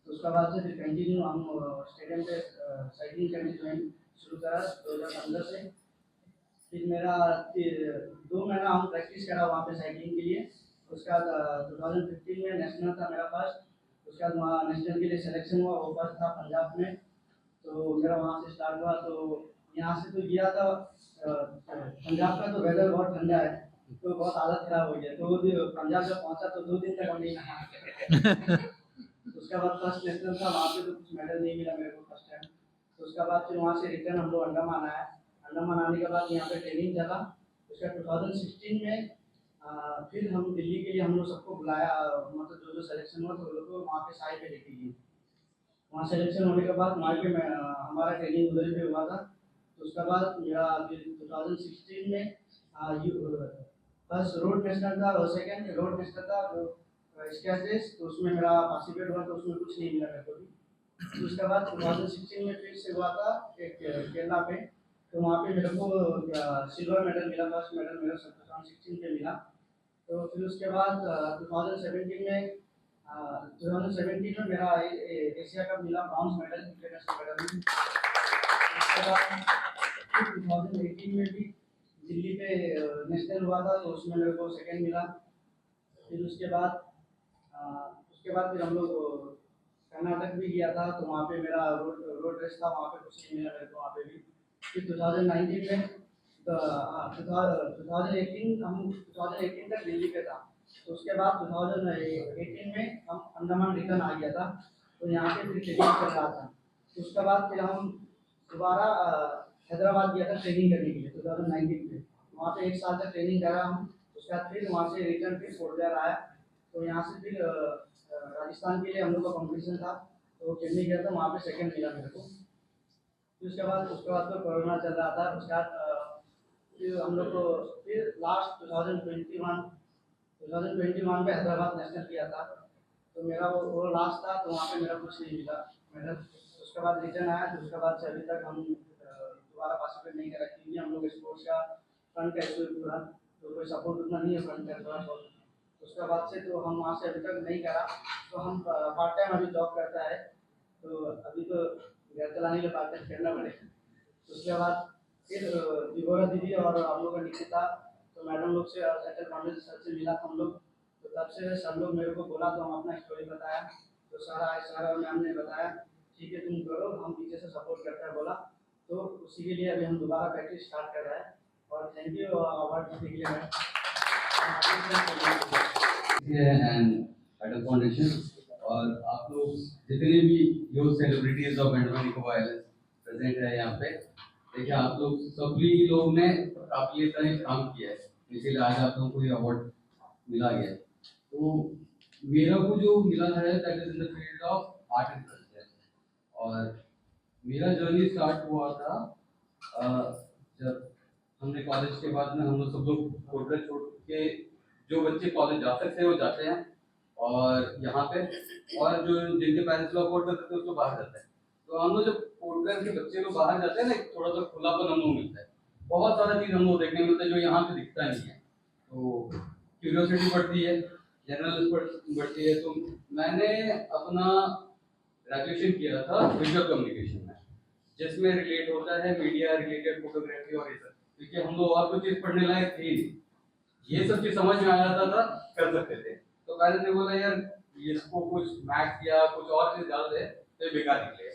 तो उसके बाद से फिर कंटिन्यू हम स्टेडियम पे साइकिलिंग करने ज्वाइन शुरू करा 2015 से। फिर मेरा 2 महीना हम प्रैक्टिस करा वहाँ पे साइकिलिंग के लिए। उसके बाद 2015 में नेशनल था मेरा फर्स्ट। उसके बाद वहाँ नेशनल के लिए सिलेक्शन हुआ, वो फर्स्ट था पंजाब में। तो मेरा वहाँ से स्टार्ट हुआ। तो यहाँ से तो गया था, पंजाब का तो वेदर बहुत ठंडा है, तो बहुत हालत खराब हो गया। तो पंजाब जब पहुँचा तो 2 दिन तक हम नहीं नहा। उसके बाद फर्स्ट नेशनल था, वहाँ पे तो कुछ मेडल नहीं मिला मेरे को फर्स्ट टाइम। तो उसके बाद फिर वहाँ से रिटर्न हम लोग अंडमान आए। अंडमान आने के बाद यहाँ पे ट्रेनिंग चला। उसका 2016 में फिर हम दिल्ली के लिए हम लोग सबको बुलाया, मतलब जो जो सिलेक्शन हुआ तो वो लोग को वहाँ पे साइड पे लेके गए। वहाँ सिलेक्शन होने के बाद वहाँ पे हमारा ट्रेनिंग उधर पे हुआ था। तो उसके बाद मेरा फिर 2016 में फर्स्ट रोड नेशनल था और सेकंड रोड नेशनल था जो स्केचेस, तो उसमें मेरा पार्टिसिपेट हुआ, तो उसमें कुछ नहीं मिला मेरे को भी। तो उसके बाद 2016 में फिर से हुआ था एक केरला पे। तो वहाँ पे मेरे को सिल्वर मेडल मिला, फर्स्ट मेडल मेरा 2016 पे मिला। तो फिर उसके बाद 2017 में मेरा एशिया कप मिला, ब्रॉन्ज मेडल, इंटरनेशनल मेडल। उसके बाद 2018 में भी दिल्ली पे नेशनल हुआ था, तो उसमें मेरे को सेकंड मिला। फिर उसके बाद फिर हम लोग कर्नाटक भी गया था, तो वहाँ पे मेरा रोड रेस था, वहाँ पे कुछ नहीं मिला मेरे को वहाँ पे भी। फिर 2019 में 2018 हम 2018 तक दिल्ली पे था। तो उसके बाद 2018 में हम अंडमान रिटर्न आ गया था, तो यहाँ पे फिर ट्रेनिंग चल रहा था। तो उसके बाद फिर हम दोबारा हैदराबाद गया था ट्रेनिंग करने के लिए 2019 में। वहाँ पे 1 साल तक ट्रेनिंग करा हम। उसके बाद फिर वहाँ से रिटर्न फिर पोर्ट ब्लेयर आया। तो यहाँ से फिर राजस्थान के लिए हम लोग का कॉम्पिटिशन था, तो खेलने गया था, वहाँ पे सेकंड मिला मेरे को। फिर उसके बाद तो कोरोना चल रहा था। उसके बाद फिर हम लोग को फिर लास्ट 2021 में हैदराबाद नेशनल किया था, तो मेरा वो लास्ट था, तो वहाँ पे मेरा कुछ नहीं मिला मेडल। उसके बाद रिटर्न आया। तो उसके बाद से अभी तक हम दोबारा पार्टिसिपेट नहीं करा, क्योंकि हम लोग स्पोर्ट्स का फंड का इशू पूरा, तो कोई सपोर्ट उतना नहीं है फंड का थोड़ा बहुत। उसके बाद से तो हम वहाँ से अभी तक नहीं करा। तो हम पार्ट टाइम अभी जॉब करता है, तो अभी तो घर चलाने के लिए पार्ट टाइम करना पड़ेगा। उसके बाद फिर दिगोरा दीदी और हम लोग का निकिता, तो मैडम लोग से सेंट्रल कॉलेज सर से मिला था हम लोग। तो तब से सर लोग मेरे को बोला, तो हम अपना स्टोरी बताया, तो सर और मैम ने बताया ठीक है तुम करो, हम पीछे से सपोर्ट करते हैं बोला। तो उसी के लिए अभी हम दोबारा प्रैक्टिस स्टार्ट कर रहे हैं। और थैंक यू अवार्ड जीतने के लिए मैम। एंड मेडल फाउंडेशन और आप लोग जितने भी youth celebrities of Andaman Nicobar islands present है यहाँ पे, देखिए आप लोग सभी लोग ने काफी तरह काम किया है, इसीलिए आज आप लोगों को ये अवार्ड मिला गया। तो मेरा को जो मिला है that is in the field of art and culture. और मेरा जर्नी स्टार्ट हुआ था जब हमने कॉलेज के बाद में हम लोग सब लोग कोटरा छोड़ के, जो बच्चे कॉलेज जा सकते हैं वो जाते हैं, और यहाँ पे और जो जिनके पेरेंट्स लोग अफोर्ड कर सकते हैं उसको बाहर जाते हैं। तो हम लोग जब कोटरा के बच्चे लोग बाहर जाते हैं ना, थोड़ा सा खुलापन हम लोग मिलता है, बहुत सारा चीज़ हम लोग देखने मिलता है जो यहाँ पे दिखता नहीं है। तो क्यूरियोसिटी बढ़ती है, जनरल बढ़ती है। तो मैंने अपना ग्रेजुएशन किया था विजुअल कम्युनिकेशन में, जिसमें रिलेट होता है मीडिया रिलेटेड फोटोग्राफी और ये सब, क्योंकि हम लोग और कुछ चीज़ पढ़ने लायक थे नहीं, ये सब चीज़ समझ में आ जाता था, कर सकते थे। तो पेरेंट्स ने बोला यार इसको कुछ मैथ्स या कुछ और चीज़ डाल दे तो ये बेकार निकलेगा।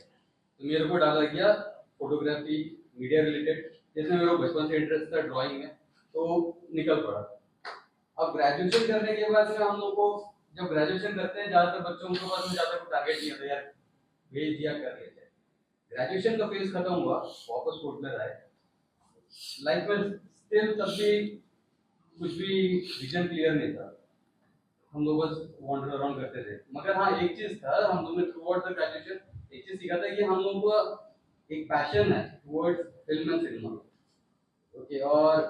तो मेरे को डाला गया फोटोग्राफी मीडिया रिलेटेड, जिसमें मेरे को बचपन से इंटरेस्ट था ड्राइंग में, तो निकल पड़ा। अब ग्रेजुएशन करने के बाद में हम लोग को, जब ग्रेजुएशन करते हैं ज़्यादातर बच्चों के पास में ज़्यादा कोई टारगेट नहीं होता, यार भेज दिया कर लेते हैं। ग्रेजुएशन का फेज खत्म हुआ, वापस कोटला आए, लाइफ में स्टिल तब भी कुछ भी विजन क्लियर नहीं था, हम लोग बस वॉन्डर अराउंड करते थे। मगर हाँ एक चीज था, हम लोग ने थ्रू आउट द ग्रेजुएशन एक चीज सीखा था कि हम लोगों को एक पैशन है towards film and cinema. Okay, और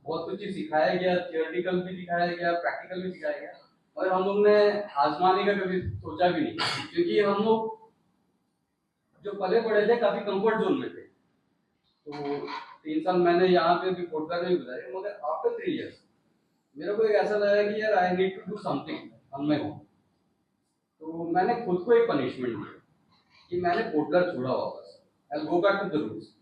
बहुत कुछ चीज सिखाया गया, थियोरेटिकल भी सिखाया गया, प्रैक्टिकल भी सिखाया गया, और हम लोग ने आजमाने का कभी सोचा भी नहीं, क्योंकि हम लोग जो पले बड़े थे काफी कंफर्ट जोन में थे। तो 3 साल मैंने यहाँ पे भी पोर्टल में गुजारे, मगर आफ्टर 3 इयर्स मेरे को एक ऐसा लगा कि यार I need to do something on my own. तो मैंने खुद को एक पनिशमेंट दिया कि मैंने पोर्टल छोड़ा वापस, I will go back to the roots.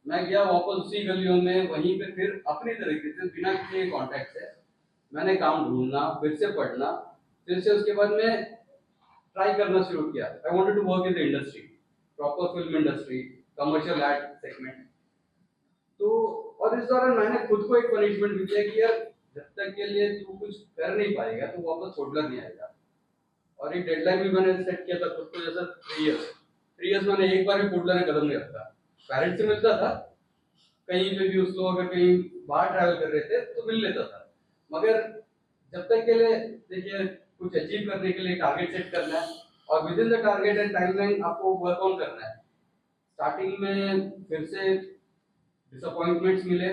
मैं गया वापस उसी गलियों में, वहीं पे फिर अपनी तरीके से बिना किसी कॉन्टैक्ट से मैंने काम ढूंढना, फिर से पढ़ना, फिर से उसके बाद मैं ट्राई करना शुरू किया। I wanted to work in the industry, proper film industry, commercial ad segment. तो और इस दौरान मैंने खुद को एक पनिशमेंट भी दिया कि यार जब तक के लिए तू कुछ कर नहीं पाएगा तो वापस छोड़ना नहीं आएगा। और एक डेडलाइन भी मैंने सेट किया था खुद को, जैसा 3 इयर्स मैंने एक बार भी पोर्टल में कदम नहीं रखा। पेरेंट्स से मिलता था, कहीं पे भी उस लोग अगर कहीं बाहर ट्रैवल कर रहे थे तो मिल लेता था, मगर जब तक के लिए देखिए कुछ अचीव करने के लिए टारगेट सेट करना है और with in the target and timeline आपको वर्क ऑन करना है। स्टार्टिंग में फिर से डिसअपॉइंटमेंट्स मिले,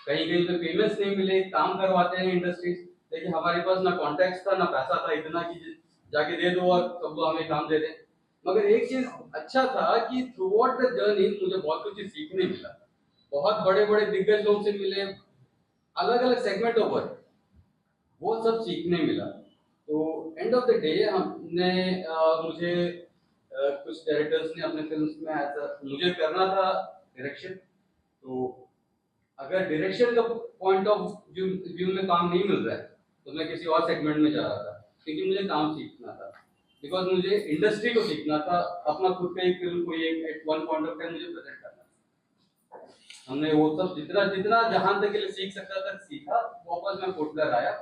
कहीं कहीं पे पेमेंट्स नहीं मिले, काम करवाते हैं इंडस्ट्रीज, देखिए हमारे पास ना कॉन्टैक्ट्स था ना पैसा था इतना कि जाके दे दो और सब लोग हमें काम दे दें। मगर एक चीज अच्छा था कि थ्रू आउट द जर्नी मुझे बहुत कुछ सीखने मिला, बहुत बड़े बड़े दिग्गज लोग से मिले, अलग अलग सेगमेंट ऑफ वर्क, वो सब सीखने मिला। तो एंड ऑफ द डे हमने मुझे कुछ डायरेक्टर्स ने अपने फिल्म्स में ऐसा मुझे करना था डायरेक्शन। तो अगर डायरेक्शन का पॉइंट ऑफ व्यू में काम नहीं मिल रहा है तो मैं किसी और सेगमेंट में जा रहा था, क्योंकि मुझे काम सीखना था, बिकॉज मुझे इंडस्ट्री को सीखना था, अपना खुद का एक फिल्म को एक at one point of time मुझे प्रेजेंट करना था। हमने वो सब जितना जितना जहां तक के लिए सीख सकता था सीखा, वापस मैं पोर्टल आया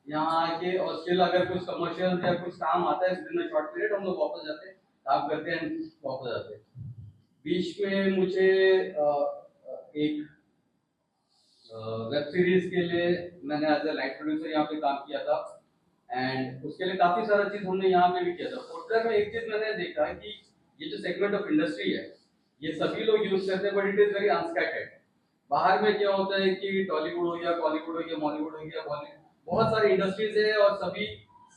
यहाँ आके, और स्टिल अगर कुछ कमर्शियल या कुछ काम आता है विद इन शॉर्ट पीरियड हम लोग वापस जाते हैं, काम करते हैं, वापस जाते हैं। बीच में मुझे एक वेब सीरीज के लिए मैंने एज ए लाइट प्रोड्यूसर यहाँ पे काम किया था, एंड उसके लिए काफी सारा चीज हमने यहाँ पे भी किया था। पोर्टल में एक चीज मैंने देखा है कि ये जो सेगमेंट ऑफ इंडस्ट्री है ये सभी लोग यूज करते हैं, बट इट इज वेरी अनस्कैटर्ड। बाहर में क्या होता है कि टॉलीवुड हो गया, कॉलीवुड हो गया, मॉलीवुड हो गया, बॉलीवुड, बहुत सारी इंडस्ट्रीज है और सभी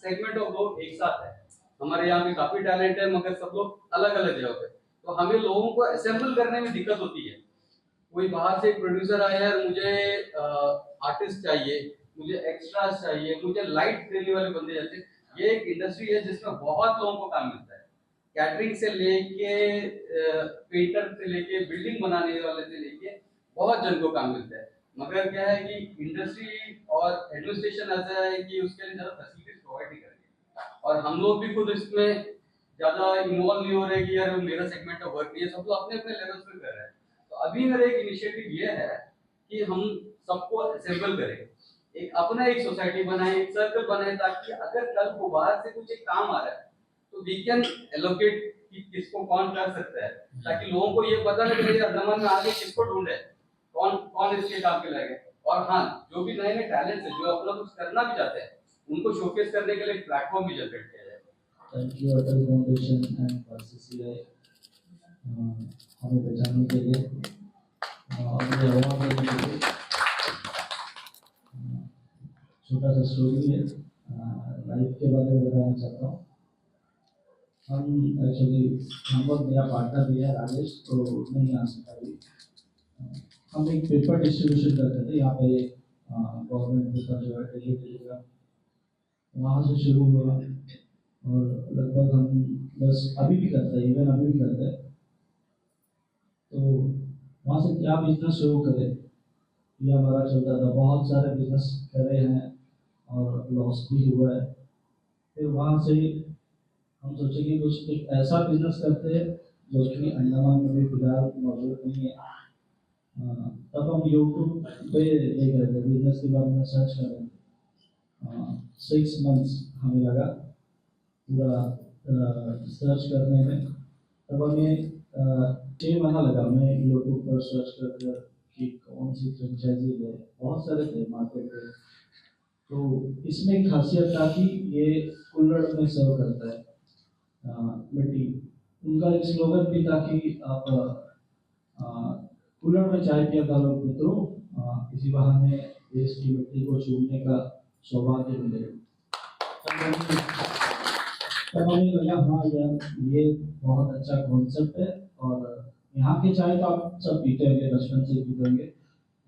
सेगमेंट ऑफ लोग एक साथ है। हमारे यहाँ पे काफी टैलेंट है मगर सब लोग अलग अलग जगह पे, तो हमें लोगों को असेंबल करने में दिक्कत होती है। कोई बाहर से प्रोड्यूसर आया है, मुझे आर्टिस्ट चाहिए, मुझे एक्स्ट्रास चाहिए, मुझे लाइट देने वाले बंदे जैसे, ये एक इंडस्ट्री है जिसमें बहुत लोगों को काम मिलता है, कैटरिंग से लेके पेंटर से लेके बिल्डिंग बनाने वाले से लेके बहुत जन को काम मिलता है। मगर क्या है कि इंडस्ट्री और एडमिनिस्ट्रेशन ऐसा है कि उसके लिए ज़्यादा फैसिलिटीज प्रोवाइड नहीं करेंगे, और हम लोग भी खुद इसमें ज़्यादा इन्वॉल्व नहीं हो रहे कि यार मेरा सेगमेंट ऑफ वर्क नहीं है, सब लोग अपने अपने लेवल पे कर रहे हैं। तो अभी मेरा एक इनिशिएटिव ये है कि हम सबको असेंबल करें, एक अपना एक सोसाइटी बनाए, एक सर्कल बनाए, ताकि अगर कल को बाहर से कुछ एक काम आ रहा है तो वी कैन एलोकेट कि किसको कौन कर सकता है, ताकि लोगों को ये पता नहीं चले अंडमान में आगे किसको ढूंढे, कौन कौन इसके काम के लायक है। और हाँ, जो भी नए नए टैलेंट्स है जो अपना कुछ करना भी चाहते हैं उनको शोकेस करने के लिए एक प्लेटफॉर्म भी जनरेट किया जाए। Thank you Atal foundation and RCCI हमें बचाने के लिए और मुझे अवार्ड देने के लिए। छोटा सा स्टोरी है, लाइफ के बारे में बताना चाहता हूँ। हम एक्चुअली हम और मेरा पार्टनर भी है राजेश, तो नहीं आ सकता अभी। हम एक पेपर डिस्ट्रीब्यूशन करते थे यहाँ पे, गवर्नमेंट पेपर जो है दिल्ली टेलीग्राफ, वहाँ से शुरू हुआ और लगभग हम बस अभी भी करते हैं, इवन अभी भी करते हैं। तो वहाँ से क्या बिजनेस शुरू करें ये हमारा चलता था, बहुत सारे बिजनेस करे हैं और लॉस भी हुआ है। फिर वहाँ से हम सोचे कि कुछ एक ऐसा बिजनेस करते हैं जो कि अंडमान में भी फिलहाल मौजूद नहीं है। तब हम यूट्यूब पे देख रहे थे, बिजनेस के बारे में सर्च कर रहे थे। 6 मंथ्स हमें लगा पूरा सर्च करने में। तब हमें 6 महीना लगा, मैं यूट्यूब पर सर्च कर कि कौन सी फ्रेंचाइजी है, बहुत सारे थे मार्केट में। तो इसमें एक खासियत था कि ये कुल्हड़ में सर्व करता है मिट्टी। उनका एक स्लोगन भी था कि आप कुल्हड़ में चाय पिया करो मित्रों, इसी बहाने देश की मिट्टी को छूने का सौभाग्य मिले। तब हमें लगा हाँ यार ये बहुत अच्छा कॉन्सेप्ट है, और यहाँ के चाय तो आप सब पीते होंगे, बचपन से पीते होंगे।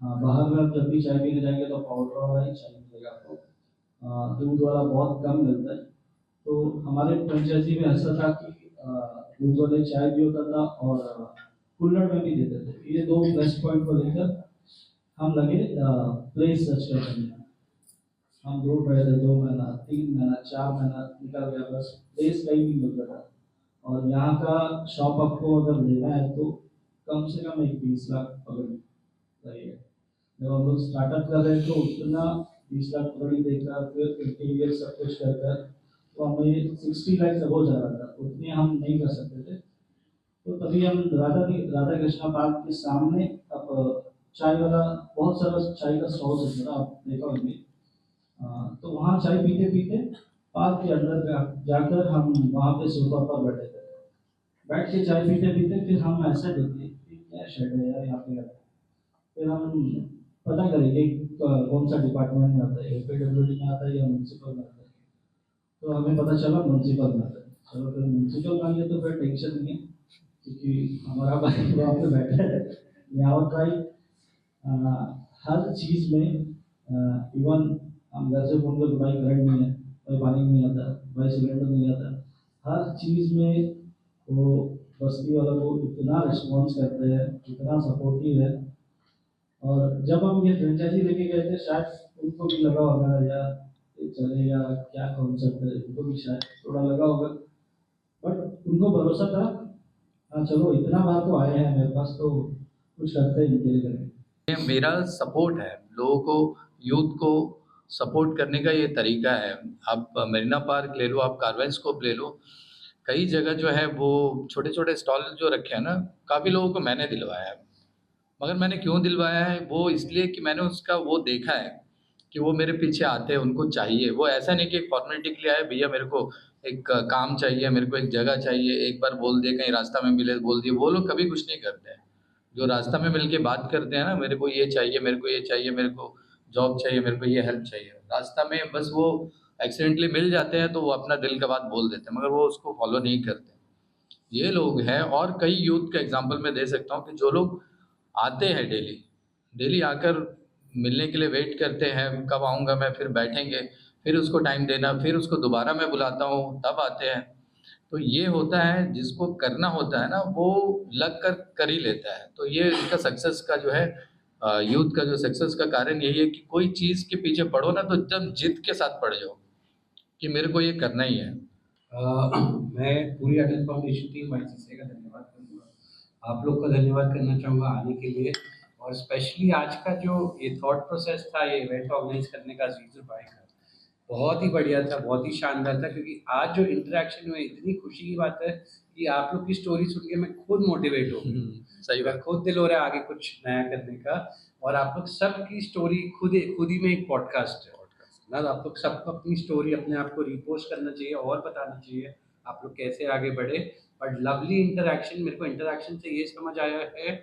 बाहर में आप जब भी चाय पीने जाएंगे तो पाउडर वाला ही चाय मिलेगा आपको, दूध वाला बहुत कम मिलता है। तो हमारे फ्रेंचाइजी में ऐसा था कि दूध वाले चाय भी होता था और कुल्हड़ में भी देते थे। ये दो प्लस पॉइंट को लेकर हम लगे प्लेस सर्च करने में। हम ढूंढ रहे थे 2 महीना, 3 महीना, 4 महीना निकल गया, बस प्लेस कहीं नहीं मिल रहा था। और यहाँ का शॉप आपको अगर लेना है तो कम से कम 20 लाख पकड़ लगेगा। जब हम लोग स्टार्टअप कर रहे थे तो उतना 20 लाख पकड़ी देकर फिर इंटीरियर सब कुछ कर तो हमें 60 लाख से हो जा रहा था, उतने हम नहीं कर सकते थे। तो तभी हम राधा कृष्णा पार्क के सामने अब चाय वाला बहुत सारा चाय का स्टॉल होता था, आप देखा होंगे। तो वहाँ चाय पीते पीते पार्क के अंदर जाकर हम वहाँ पे सोफा पर बैठे थे। बैठ के चाय पीते पीते फिर हम ऐसा देखे कि क्या शेड है यार यहाँ पे। फिर हम पता करेंगे कौन सा डिपार्टमेंट में आता है, एपीडब्ल्यूडी में आता है या म्यूनसिपल में आता है। तो हमें पता चला म्यूनसिपल में आता है। चलो फिर म्यूनसिपल में गए तो फिर टेंशन नहीं है, क्योंकि हमारा भाई वहाँ पे बैठा है। यहाँ ट्राई हर चीज़ में इवन हम घर से फोन कर भाई करंट नहीं है, भाई पानी नहीं आता, भाई सिलेंडर नहीं आता, हर चीज़ में वो बस्ती वाला को इतना रिस्पॉन्स करते हैं, इतना सपोर्टिव है। और जब हम ये फ्रेंचाइजी लेके गए थे शायद उनको भी लगा होगा यार ये चलेगा क्या कॉन्सेप्ट है, उनको भी शायद थोड़ा लगा होगा, बट उनको भरोसा था हाँ चलो इतना बार तो आए हैं मेरे पास तो कुछ करते हैं इनके लिए। मेरा सपोर्ट है लोगों को, यूथ को सपोर्ट करने का ये तरीका है। आप मरीना पार्क ले लो, आप कार्वन स्कोप ले लो, कई जगह जो है वो छोटे छोटे स्टॉल जो रखे हैं ना, काफ़ी लोगों को मैंने दिलवाया है। मगर मैंने क्यों दिलवाया है वो इसलिए कि मैंने उसका वो देखा है कि वो मेरे पीछे आते हैं, उनको चाहिए। वो ऐसा नहीं कि एक फॉर्मेलिटी के लिए आए, भैया मेरे को एक काम चाहिए, मेरे को एक जगह चाहिए, एक बार बोल दिए, कहीं रास्ता में मिले बोल दिए, वो लोग कभी कुछ नहीं करते हैं। जो रास्ता में मिल के बात करते हैं ना, मेरे को ये चाहिए, मेरे को ये चाहिए, मेरे को जॉब चाहिए, मेरे को ये हेल्प चाहिए, रास्ता में बस वो एक्सीडेंटली मिल जाते हैं तो वो अपना दिल का बात बोल देते हैं, मगर वो उसको फॉलो नहीं करते। ये लोग हैं। और कई यूथ का एग्जांपल मैं दे सकता हूँ कि जो लोग आते हैं डेली आकर मिलने के लिए वेट करते हैं, कब आऊँगा मैं, फिर बैठेंगे, फिर उसको टाइम देना, फिर उसको दोबारा मैं बुलाता हूँ तब आते हैं। तो ये होता है, जिसको करना होता है ना वो लग कर ही लेता है। तो ये इनका सक्सेस का जो है यूथ का जो सक्सेस का कारण यही है कि कोई चीज़ के पीछे पड़ो ना तो एकदम जिद के साथ पड़ जाओ कि मेरे को ये करना ही है। मैं पूरी अटल फाउंडेशन टीम ICCI का धन्यवाद करूँगा, आप लोग का धन्यवाद करना चाहूँगा आने के लिए। और स्पेशली आज का जो ये थॉट प्रोसेस था ये इवेंट ऑर्गेनाइज करने का अजीज़ुर भाई का, बहुत ही बढ़िया था, बहुत ही शानदार था। क्योंकि आज जो इंटरेक्शन हुए, इतनी खुशी की बात है कि आप लोग की स्टोरी सुन के मैं खुद मोटिवेट हो गया। सही बात, खुद दिल हो रहा है आगे कुछ नया करने का। और आप लोग सबकी स्टोरी खुद ही में एक पॉडकास्ट है ना, आप लोग सबको अपनी स्टोरी अपने आप को रीपोस्ट करना चाहिए और बताना चाहिए आप लोग कैसे आगे बढ़े। बट लवली इंटरेक्शन, मेरे को इंटरेक्शन से ये समझ आया है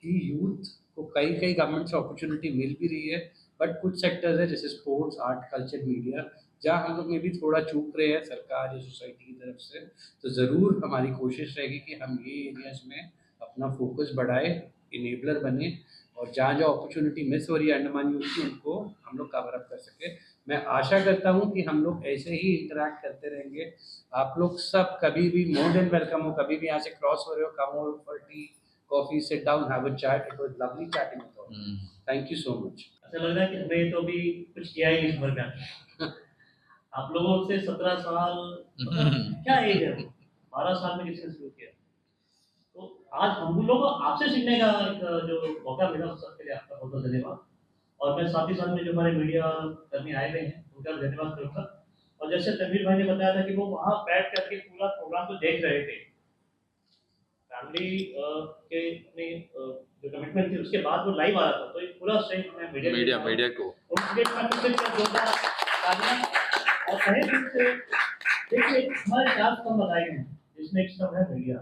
कि यूथ को कई गवर्नमेंट से अपॉर्चुनिटी मिल भी रही है, बट कुछ सेक्टर्स है जैसे स्पोर्ट्स, आर्ट, कल्चर, मीडिया, जहाँ हम लोग में भी थोड़ा चूक रहे हैं सरकार या सोसाइटी की तरफ से। तो ज़रूर हमारी कोशिश रहेगी कि हम ये एरियाज में अपना फोकस बढ़ाए, इनेबलर बने, और जहाँ जो अपॉर्चुनिटी मिस हो रही है अंडमान यूथ की उनको हम लोग कवर अप कर सके। मैं आशा करता हूँ कि हम लोग ऐसे ही इंटरेक्ट करते रहेंगे। आप लोग सब कभी भी मोर देन वेलकम हो, कभी भी यहाँ से क्रॉस हो रहे हो, come over for T, coffee, sit down, have a chat. It was lovely chatting with all. Thank you so much. ऐसा लग रहा है कि हमने तो अभी कुछ किया ही नहीं इस उम्र में। आप लोगों से 17 साल क्या एज है, 12 साल में किसने शुरू किया। तो आज हम लोग आपसे सीखने का एक जो मौका मिला उस सबके लिए आपका बहुत बहुत धन्यवाद। और मैं साथ ही साथ में जो हमारे मीडिया कर्मी आए हुए हैं उनका धन्यवाद करूँगा। और जैसे तनवीर भाई ने बताया था कि वो वहाँ बैठ करके पूरा प्रोग्राम को देख रहे थे, फैमिली के अपने जो कमिटमेंट थी उसके बाद वो लाइव आ रहा था, तो एक पूरा स्ट्रेंथ मैं मीडिया को उनके जोरदार तालियां और कहे दिल से। देखिए हमारे 4 स्तंभ बताए गए हैं, जिसमें एक स्तंभ है मीडिया।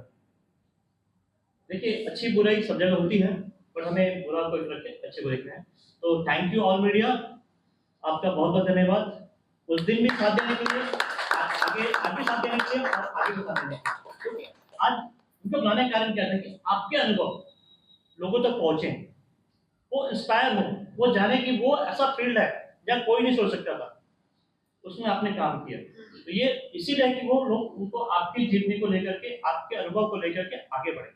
देखिए अच्छी बुराई सब जगह होती है, पर हमें बुरा को रख के अच्छे को देखना है। तो थैंक यू ऑल मीडिया, आपका बहुत बहुत धन्यवाद उस दिन भी साथ देने के लिए, आगे साथ देने के लिए और आगे भी साथ देने के लिए। आज उनको बुलाने का कारण क्या था कि आपके अनुभव लोगों तक पहुंचे, वो इंस्पायर हो, वो जाने कि वो ऐसा फील्ड है जहाँ कोई नहीं सोच सकता था, उसमें आपने काम किया। तो ये इसीलिए कि वो लोग उनको आपकी जीवनी को लेकर के, आपके अनुभव को लेकर के आगे बढ़े।